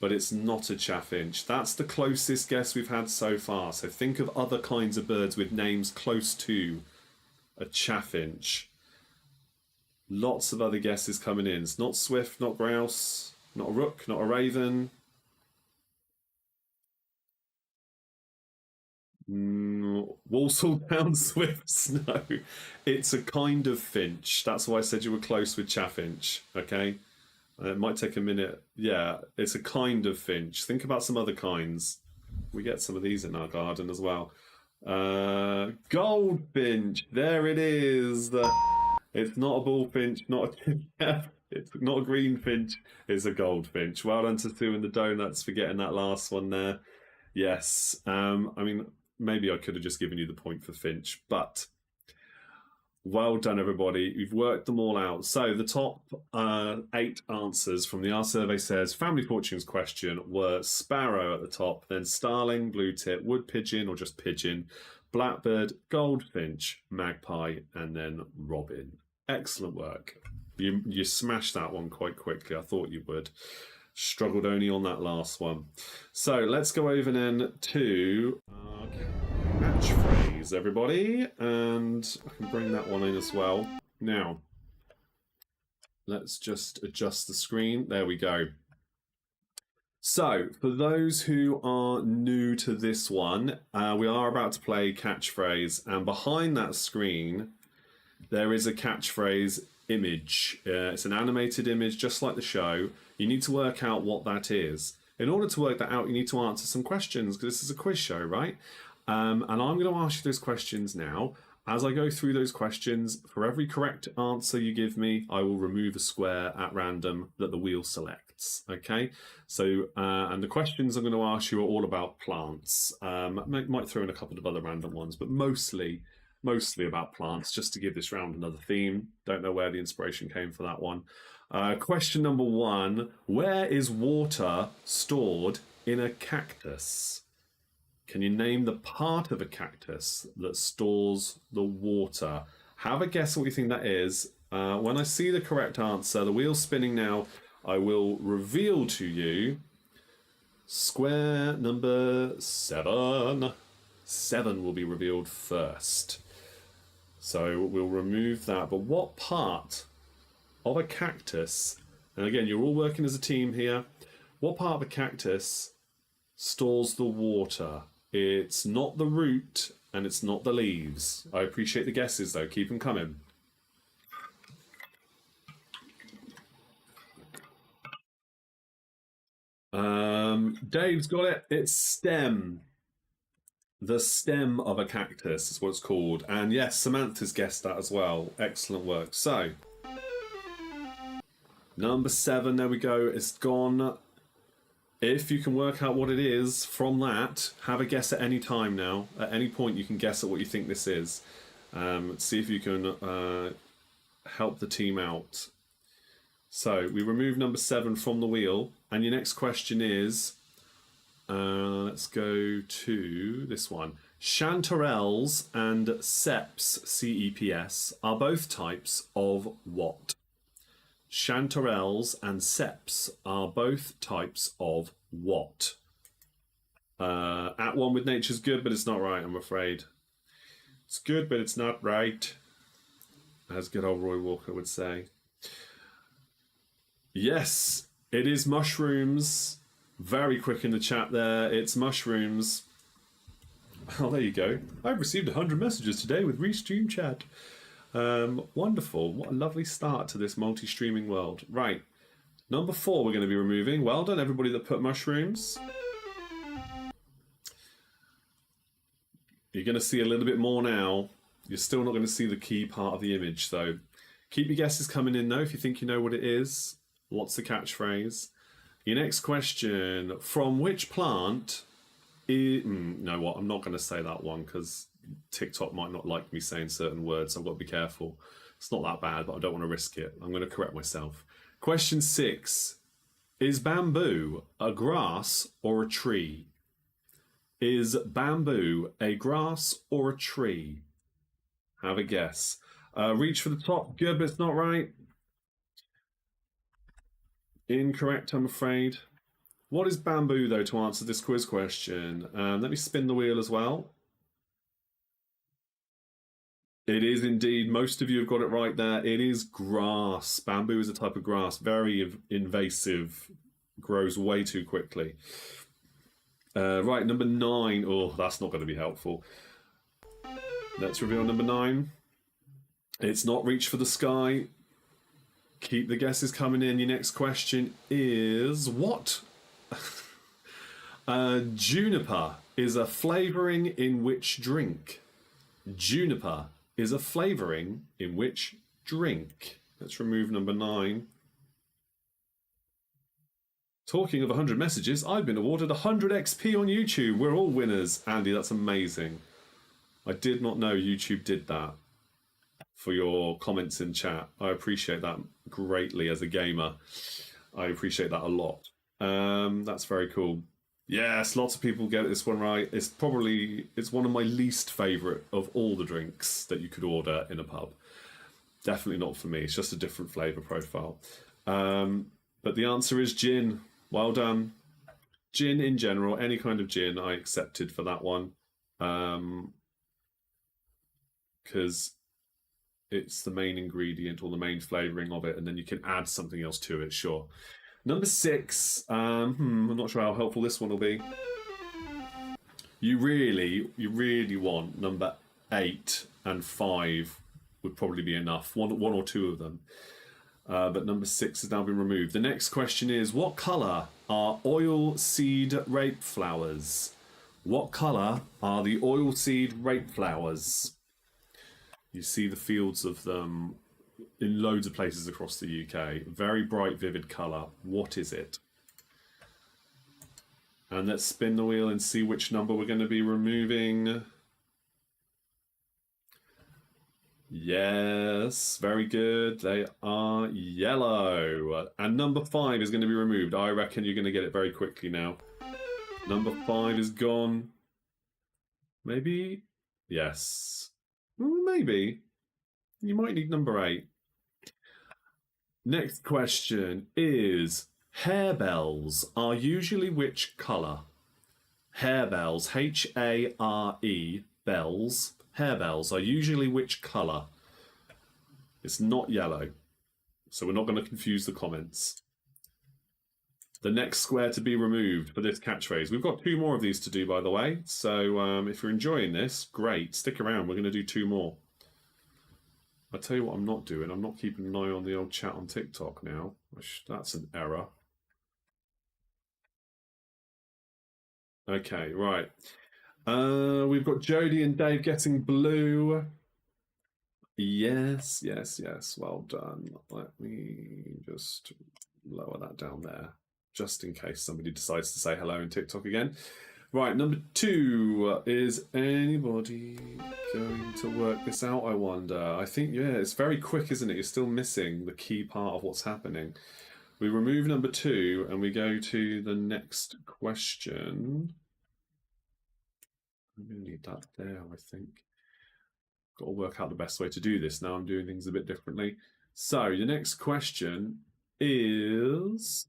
but it's not a chaffinch. That's the closest guess we've had so far. So think of other kinds of birds with names close to a chaffinch. Lots of other guesses coming in. It's not swift, not grouse. Not a rook, not a raven. Walsall down swifts, no. It's a kind of finch. That's why I said you were close with chaffinch, okay? It might take a minute. Yeah, it's a kind of finch. Think about some other kinds. We get some of these in our garden as well. Goldfinch, there it is. It's not a bullfinch, not a... It's not a greenfinch, it's a goldfinch. Well done to Sue and the Donuts for getting that last one there. Yes, I mean, maybe I could have just given you the point for finch, but well done, everybody. You've worked them all out. So the top 8 answers from the Our Survey Says Family Fortunes question were sparrow at the top, then starling, blue tit, wood pigeon or just pigeon, blackbird, goldfinch, magpie, and then robin. Excellent work. You smashed that one quite quickly. I thought you would. Struggled only on that last one. So let's go over then to catchphrase, everybody. And I can bring that one in as well. Now, let's just adjust the screen. There we go. So, for those who are new to this one, we are about to play catchphrase. And behind that screen, there is a catchphrase image. It's an animated image just like the show. You need to work out what that is. In order to work that out, you need to answer some questions because this is a quiz show, right? And I'm going to ask you those questions now. As I go through those questions, for every correct answer you give me, I will remove a square at random that the wheel selects. Okay? So, and the questions I'm going to ask you are all about plants. Might throw in a couple of other random ones, but mostly about plants, just to give this round another theme. Don't know where the inspiration came for that one. Question number 1, where is water stored in a cactus? Can you name the part of a cactus that stores the water? Have a guess what you think that is. When I see the correct answer, the wheel's spinning now, I will reveal to you square number 7. 7 will be revealed first. So we'll remove that. But what part of a cactus, and again, you're all working as a team here, what part of a cactus stores the water? It's not the root and it's not the leaves. I appreciate the guesses though, keep them coming. Dave's got it, it's stem. The stem of a cactus is what it's called. And yes, Samantha's guessed that as well. Excellent work. So, number 7, there we go. It's gone. If you can work out what it is from that, have a guess at any time now. At any point, you can guess at what you think this is. See if you can help the team out. So, we remove number 7 from the wheel. And your next question is... let's go to this one. Chanterelles and ceps, C-E-P-S, are both types of what? Chanterelles and ceps are both types of what? At one with nature's good, but it's not right, I'm afraid. It's good, but it's not right, as good old Roy Walker would say. Yes, it is mushrooms. Very quick in the chat there. It's mushrooms. Oh, there you go. I've received 100 messages today with Restream chat. Wonderful. What a lovely start to this multi-streaming world. Right. Number 4 we're going to be removing. Well done, everybody that put mushrooms. You're going to see a little bit more now. You're still not going to see the key part of the image, so keep your guesses coming in, though, if you think you know what it is. What's the catchphrase? Your next question, from which plant is... no, what? I'm not going to say that one because TikTok might not like me saying certain words, so I've got to be careful. It's not that bad, but I don't want to risk it. I'm going to correct myself. Question 6, is bamboo a grass or a tree? Is bamboo a grass or a tree? Have a guess. Reach for the top. Good, but it's not right. Incorrect, I'm afraid. What is bamboo, though, to answer this quiz question? Let me spin the wheel as well. It is indeed. Most of you have got it right there. It is grass. Bamboo is a type of grass. Very invasive. Grows way too quickly. Right, number 9. Oh, that's not going to be helpful. Let's reveal number 9. It's not reach for the sky. Keep the guesses coming in. Your next question is what? Juniper is a flavouring in which drink? Juniper is a flavouring in which drink? Let's remove number 9. Talking of 100 messages, I've been awarded 100 XP on YouTube. We're all winners. Andy, that's amazing. I did not know YouTube did that for your comments in chat. I appreciate that greatly as a gamer. I appreciate that a lot. That's very cool. Yes, lots of people get this one right. It's one of my least favourite of all the drinks that you could order in a pub. Definitely not for me. It's just a different flavour profile. But the answer is gin. Well done. Gin in general, any kind of gin, I accepted for that one. Because it's the main ingredient or the main flavouring of it, and then you can add something else to it, sure. Number 6, I'm not sure how helpful this one will be. You really want number 8 and 5 would probably be enough. One or two of them. But number 6 has now been removed. The next question is, what colour are oil seed rape flowers? What colour are the oil seed rape flowers? You see the fields of them in loads of places across the UK. Very bright, vivid colour. What is it? And let's spin the wheel and see which number we're going to be removing. Yes, very good. They are yellow. And number 5 is going to be removed. I reckon you're going to get it very quickly now. Number 5 is gone. Maybe? Yes. Maybe. You might need number 8. Next question is, harebells are usually which colour? Harebells, H-A-R-E, bells. Harebells are usually which colour? It's not yellow, so we're not going to confuse the comments. The next square to be removed for this catchphrase. We've got 2 more of these to do, by the way, so if you're enjoying this, great. Stick around, we're going to do 2 more. I'll tell you what I'm not doing. I'm not keeping an eye on the old chat on TikTok now. That's an error. Okay, right. We've got Jodie and Dave getting blue. Yes, yes, yes. Well done. Let me just lower that down there, just in case somebody decides to say hello in TikTok again. Right, number 2. Is anybody going to work this out, I wonder? I think, yeah, it's very quick, isn't it? You're still missing the key part of what's happening. We remove number 2 and we go to the next question. I'm going to leave that there, I think. Got to work out the best way to do this now. I'm doing things a bit differently. So the next question is,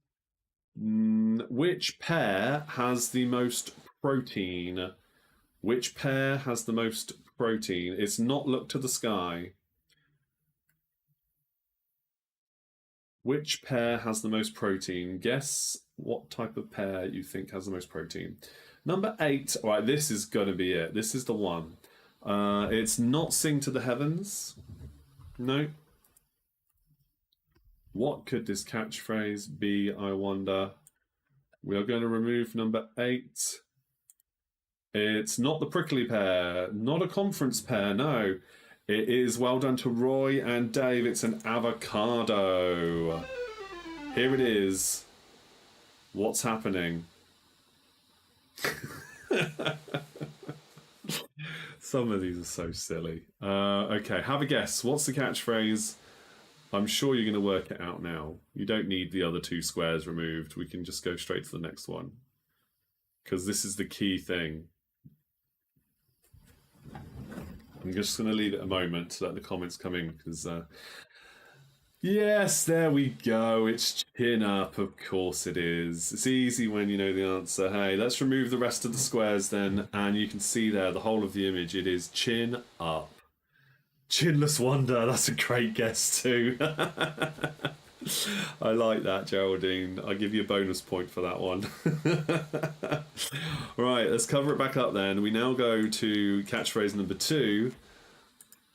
which pair has the most protein? Which pair has the most protein? It's not look to the sky. Which pair has the most protein? Guess what type of pair you think has the most protein. Number 8. All right, this is going to be it. This is the one. It's not Sing to the Heavens. No. What could this catchphrase be, I wonder? We are going to remove number 8. It's not the prickly pear. Not a conference pear, no. It is, well done to Roy and Dave, it's an avocado. Here it is. What's happening? Some of these are so silly. Okay, have a guess. What's the catchphrase? I'm sure you're going to work it out now. You don't need the other 2 squares removed. We can just go straight to the next one. Because this is the key thing. I'm just going to leave it a moment to let the comments come in. Because, yes, there we go. It's chin up. Of course it is. It's easy when you know the answer. Hey, let's remove the rest of the squares then. And you can see there, the whole of the image. It is chin up. Chinless Wonder, that's a great guess too. I like that, Geraldine. I'll give you a bonus point for that one. Right, let's cover it back up then. We now go to catchphrase number 2.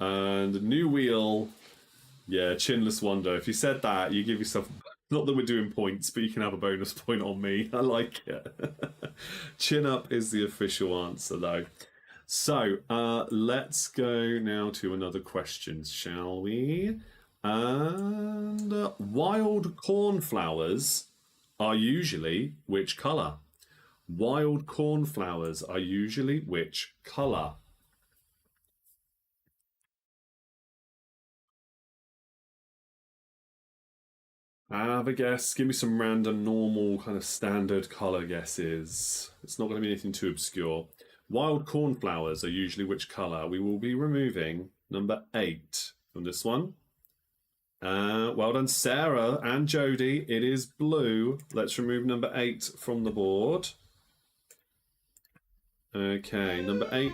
And new wheel. Yeah, Chinless Wonder. If you said that, you give yourself... Not that we're doing points, but you can have a bonus point on me. I like it. Chin up is the official answer though. So, let's go now to another question, shall we? And wild cornflowers are usually which colour? Wild cornflowers are usually which colour? Have a guess. Give me some random, normal, kind of standard colour guesses. It's not going to be anything too obscure. Wild cornflowers are usually which colour? We will be removing number 8 from this one. Well done, Sarah and Jodie. It is blue. Let's remove number 8 from the board. Okay, number 8.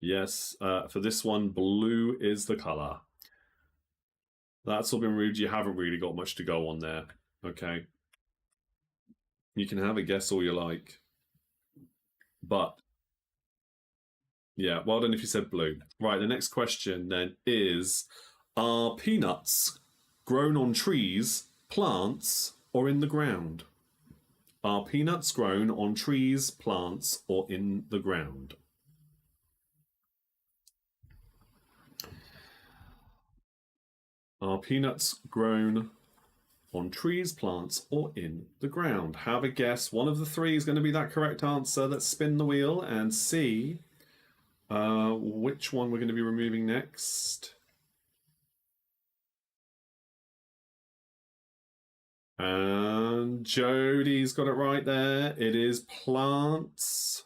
Yes, for this one, blue is the colour. That's all been removed. You haven't really got much to go on there. Okay. You can have a guess all you like. But, yeah, well done if you said blue. Right, the next question then is, are peanuts grown on trees, plants, or in the ground? Are peanuts grown on trees, plants, or in the ground? Are peanuts grown on trees, plants, or in the ground? Have a guess. One of the 3 is going to be that correct answer. Let's spin the wheel and see which one we're going to be removing next. And Jodie's got it right there. It is plants.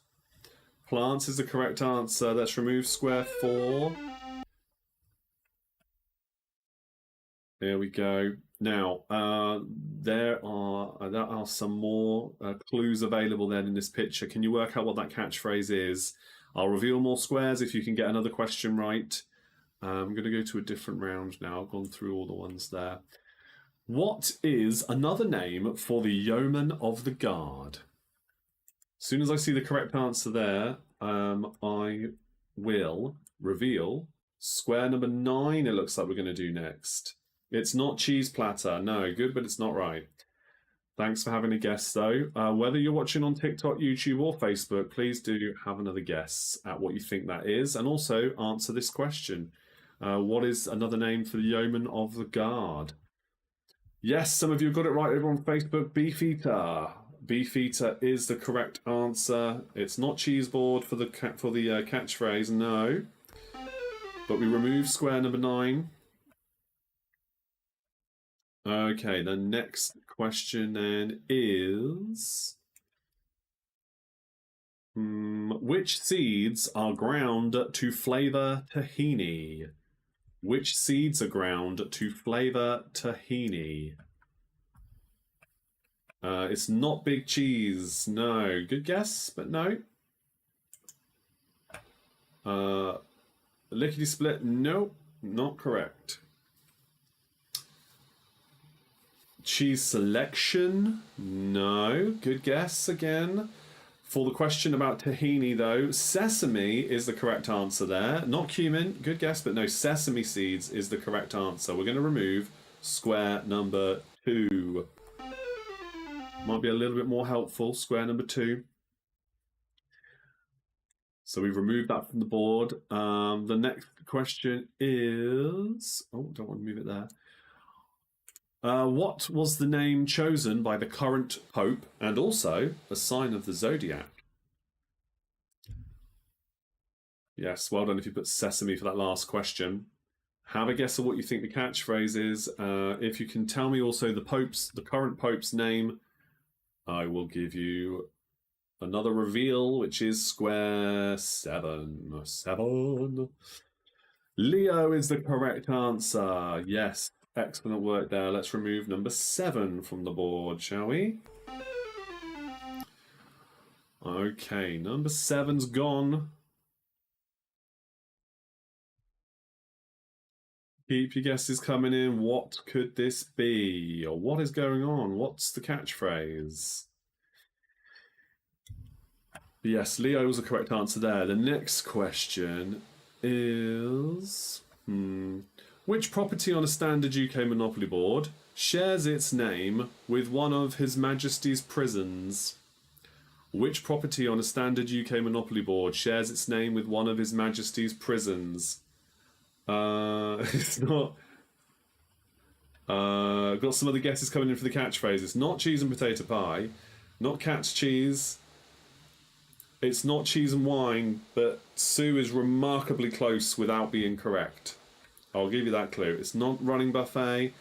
Plants is the correct answer. Let's remove square 4. There we go. Now, there are some more clues available then in this picture. Can you work out what that catchphrase is? I'll reveal more squares if you can get another question right. I'm going to go to a different round now. I've gone through all the ones there. What is another name for the yeoman of the guard? As soon as I see the correct answer there, I will reveal square number 9. It looks like we're going to do next. It's not cheese platter. No, good, but it's not right. Thanks for having a guess, though. Whether you're watching on TikTok, YouTube, or Facebook, please do have another guess at what you think that is, and also answer this question. What is another name for the yeoman of the guard? Yes, some of you got it right over on Facebook. Beefeater. Beefeater is the correct answer. It's not cheeseboard for the catchphrase, no. But we remove square number 9. Okay, the next question then is... which seeds are ground to flavour tahini? Which seeds are ground to flavour tahini? It's not big cheese. No. Good guess, but no. Lickety split. Nope, not correct. Cheese selection. No. Good guess again. For the question about tahini, though, sesame is the correct answer there. Not cumin. Good guess, but no. Sesame seeds is the correct answer. We're going to remove square number 2. Might be a little bit more helpful, square number 2. So we've removed that from the board. The next question is... Oh, don't want to move it there. What was the name chosen by the current Pope and also a sign of the zodiac? Yes, well done if you put sesame for that last question. Have a guess of what you think the catchphrase is. If you can tell me also the current Pope's name, I will give you another reveal, which is square 7. 7. Leo is the correct answer. Yes, excellent work there. Let's remove number 7 from the board, shall we? Okay, number 7's gone. Keep your guesses coming in. What could this be? Or what is going on? What's the catchphrase? Yes, Leo was the correct answer there. The next question is... which property on a standard UK Monopoly board shares its name with one of His Majesty's prisons? Which property on a standard UK Monopoly board shares its name with one of His Majesty's prisons? It's not... got some other guesses coming in for the catchphrase. It's not cheese and potato pie. Not cat's cheese. It's not cheese and wine, but Sue is remarkably close without being correct. I'll give you that clue. It's not running buffet.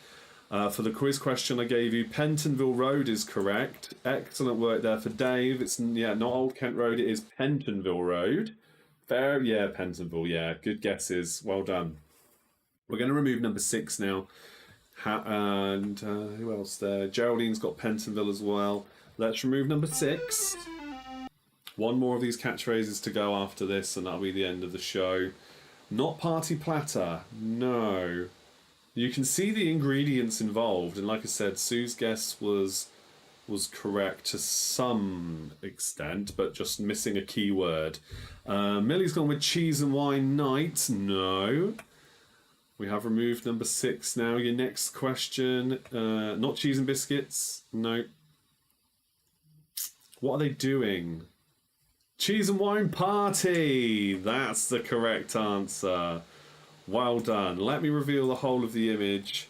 For the quiz question I gave you, Pentonville Road is correct. Excellent work there for Dave. It's not Old Kent Road, it is Pentonville Road. Fair, yeah, Pentonville, yeah. Good guesses. Well done. We're going to remove number 6 now. And who else there? Geraldine's got Pentonville as well. Let's remove number 6. One more of these catchphrases to go after this, and that'll be the end of the show. Not party platter. No. You can see the ingredients involved, and like I said, Sue's guess was correct to some extent, but just missing a key word. Millie's gone with cheese and wine night. No. We have removed number 6 now. Your next question. Not cheese and biscuits. No. What are they doing? Cheese and wine party. That's the correct answer. Well done. Let me reveal the whole of the image.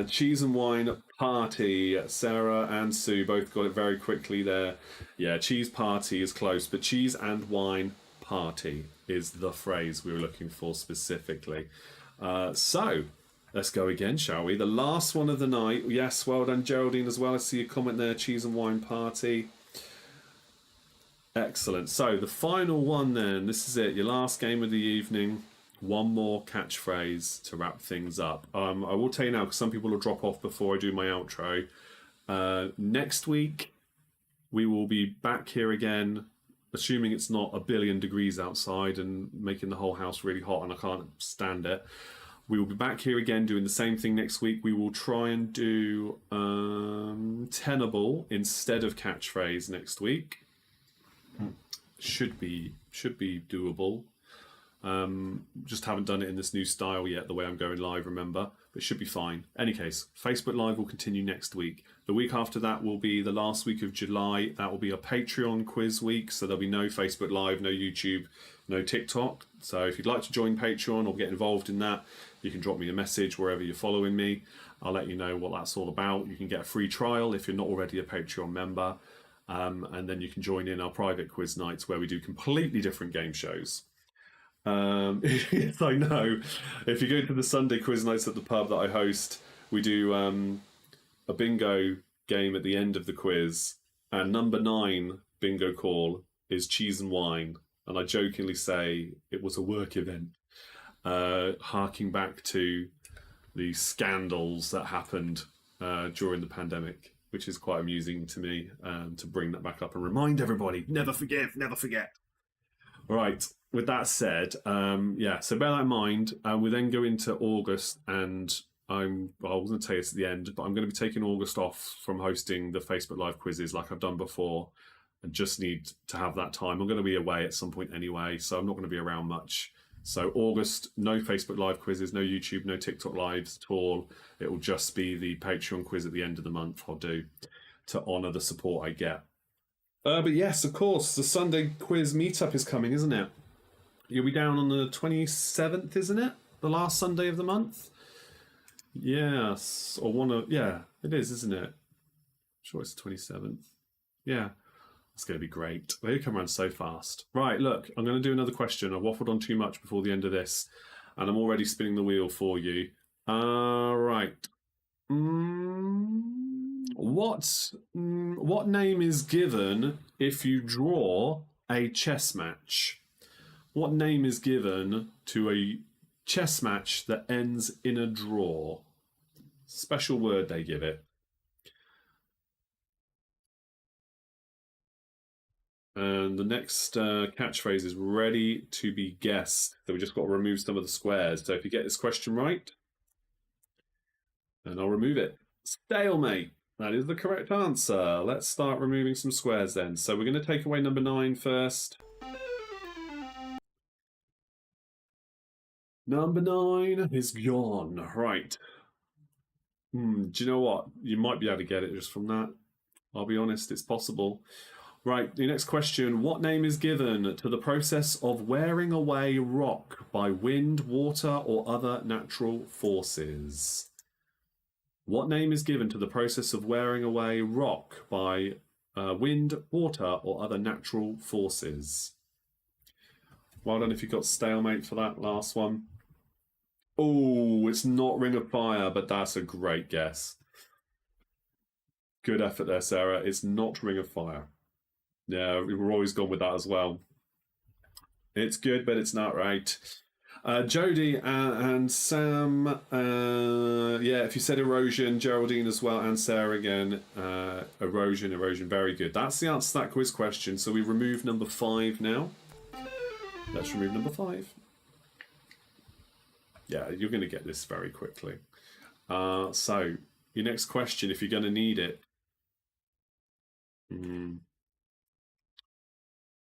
Cheese and wine party. Sarah and Sue both got it very quickly there. Yeah, cheese party is close, but cheese and wine party is the phrase we were looking for specifically. So, let's go again, shall we? The last one of the night. Yes, well done, Geraldine, as well. I see a comment there, cheese and wine party. Excellent. So, the final one then. This is it, your last game of the evening. One more catchphrase to wrap things up. I will tell you now, because some people will drop off before I do my outro. Next week, we will be back here again, assuming it's not a billion degrees outside and making the whole house really hot and I can't stand it. We will be back here again doing the same thing next week. We will try and do Tenable instead of catchphrase next week. Should be doable. Just haven't done it in this new style yet, the way I'm going live, remember? But it should be fine. Any case, Facebook Live will continue next week. The week after that will be the last week of July. That will be a Patreon quiz week. So there'll be no Facebook Live, no YouTube, no TikTok. So if you'd like to join Patreon or get involved in that, you can drop me a message wherever you're following me. I'll let you know what that's all about. You can get a free trial if you're not already a Patreon member. And then you can join in our private quiz nights where we do completely different game shows. Yes, I know. If you go to the Sunday quiz nights at the pub that I host, we do a bingo game at the end of the quiz, and number 9 bingo call is cheese and wine, and I jokingly say it was a work event, harking back to the scandals that happened during the pandemic, which is quite amusing to me, to bring that back up and remind everybody, never forgive, never forget. Right. With that said, so bear that in mind. We then go into August, and I wasn't tell you this at the end, but I'm going to be taking August off from hosting the Facebook Live quizzes like I've done before, and just need to have that time. I'm going to be away at some point anyway, so I'm not going to be around much. So August, no Facebook Live quizzes, no YouTube, no TikTok Lives at all. It will just be the Patreon quiz at the end of the month I'll do to honour the support I get. But yes, of course, the Sunday quiz meetup is coming, isn't it? You'll be down on the 27th, isn't it? The last Sunday of the month? Yes. It is, isn't it? I'm sure it's the 27th. Yeah. It's going to be great. They come around so fast. Right, look, I'm going to do another question. I've waffled on too much before the end of this, and I'm already spinning the wheel for you. Right. What name is given if you draw a chess match? What name is given to a chess match that ends in a draw? Special word they give it. And the next catchphrase is ready to be guessed. So we just got to remove some of the squares. So if you get this question right, then I'll remove it. Stalemate. That is the correct answer. Let's start removing some squares then. So we're going to take away number 9 first. Number 9 is gone. Right. Do you know what? You might be able to get it just from that. I'll be honest, it's possible. Right, the next question. What name is given to the process of wearing away rock by wind, water, or other natural forces? What name is given to the process of wearing away rock by wind, water, or other natural forces? Well done if you got stalemate for that last one. Oh, it's not Ring of Fire, but that's a great guess. Good effort there, Sarah. It's not Ring of Fire. Yeah, we were always gone with that as well. It's good, but it's not right. Jodie and Sam, if you said erosion, Geraldine as well, and Sarah again, erosion, very good. That's the answer to that quiz question. So we remove number 5 now. Let's remove number 5. Yeah, you're going to get this very quickly. So your next question, if you're going to need it.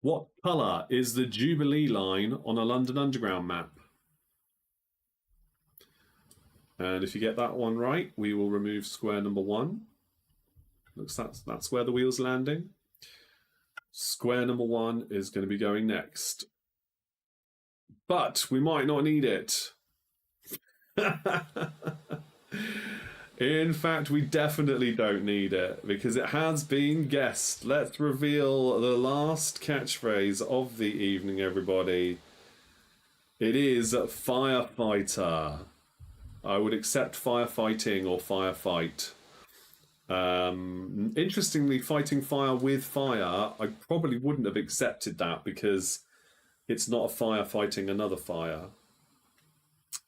What colour is the Jubilee line on a London Underground map? And if you get that one right, we will remove square number 1. Looks that's where the wheel's landing. Square number 1 is going to be going next. But we might not need it. In fact, we definitely don't need it because it has been guessed. Let's reveal the last catchphrase of the evening, everybody. It is firefighter. I would accept firefighting or firefight. Interestingly, fighting fire with fire, I probably wouldn't have accepted that because it's not a fire fighting another fire,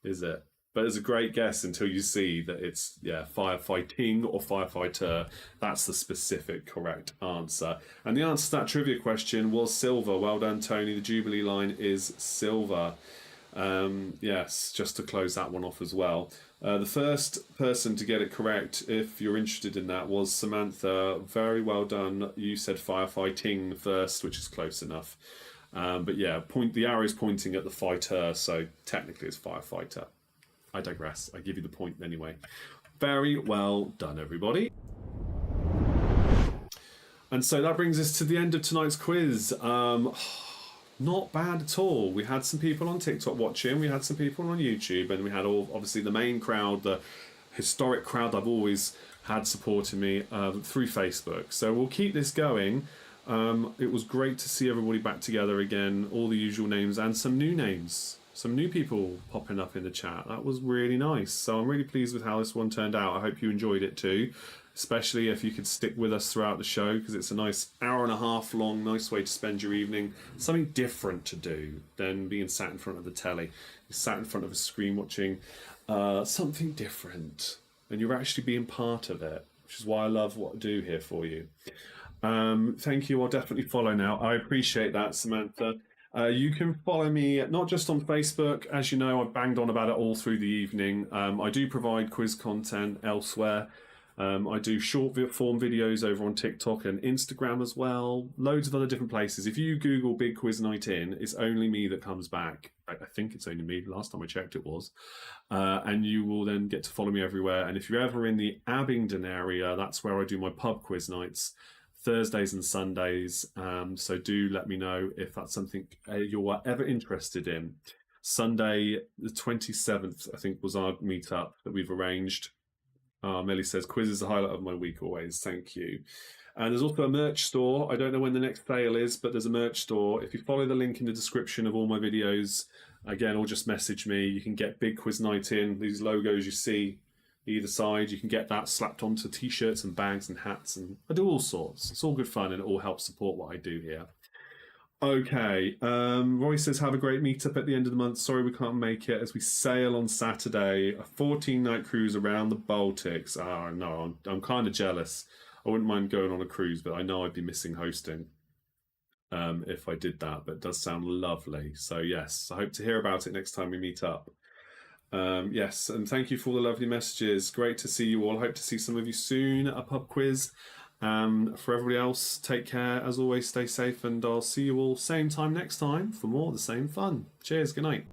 is it? But it's a great guess until you see that it's, firefighting or firefighter. That's the specific correct answer. And the answer to that trivia question was silver. Well done, Tony. The Jubilee line is silver. Yes, just to close that one off as well. The first person to get it correct, if you're interested in that, was Samantha. Very well done. You said firefighting first, which is close enough. But yeah, the arrow is pointing at the fighter, so technically it's firefighter. I digress. I give you the point anyway. Very well done, everybody. And so that brings us to the end of tonight's quiz. Not bad at all. We had some people on TikTok watching, we had some people on YouTube, and we had obviously the main crowd, the historic crowd I've always had supporting me through Facebook. So we'll keep this going. It was great to see everybody back together again, all the usual names and some new names, some new people popping up in the chat. That was really nice. So I'm really pleased with how this one turned out. I hope you enjoyed it too, especially if you could stick with us throughout the show, because it's a nice hour and a half long, nice way to spend your evening. Something different to do than being sat in front of the telly. You're sat in front of a screen watching something different, and you're actually being part of it, which is why I love what I do here for you. Thank you. I'll definitely follow now. I appreciate that, Samantha. You can follow me not just on Facebook. As you know, I've banged on about it all through the evening. I do provide quiz content elsewhere. I do short form videos over on TikTok and Instagram as well. Loads of other different places. If you Google Big Quiz Night In, it's only me that comes back. I think it's only me. Last time I checked it was. And you will then get to follow me everywhere. And if you're ever in the Abingdon area, that's where I do my pub quiz nights. Thursdays and Sundays, so do let me know if that's something you're ever interested in. Sunday the 27th, I think, was our meetup that we've arranged. Millie says, quiz is the highlight of my week always. Thank you. And there's also a merch store. I don't know when the next sale is, but there's a merch store. If you follow the link in the description of all my videos, again, or just message me, you can get Big Quiz Night In. These logos you see either side, you can get that slapped onto t-shirts and bags and hats, and I do all sorts. It's all good fun, and it all helps support what I do here. Okay, Roy says, have a great meetup at the end of the month. Sorry we can't make it as we sail on Saturday, a 14-night cruise around the Baltics. No, I'm kind of jealous. I wouldn't mind going on a cruise, but I know I'd be missing hosting if I did that, but it does sound lovely. So yes, I hope to hear about it next time we meet up. Yes, and thank you for all the lovely messages. Great to see you all. Hope to see some of you soon at a pub quiz. For everybody else, take care. As always, stay safe, and I'll see you all same time next time for more of the same fun. Cheers, good night.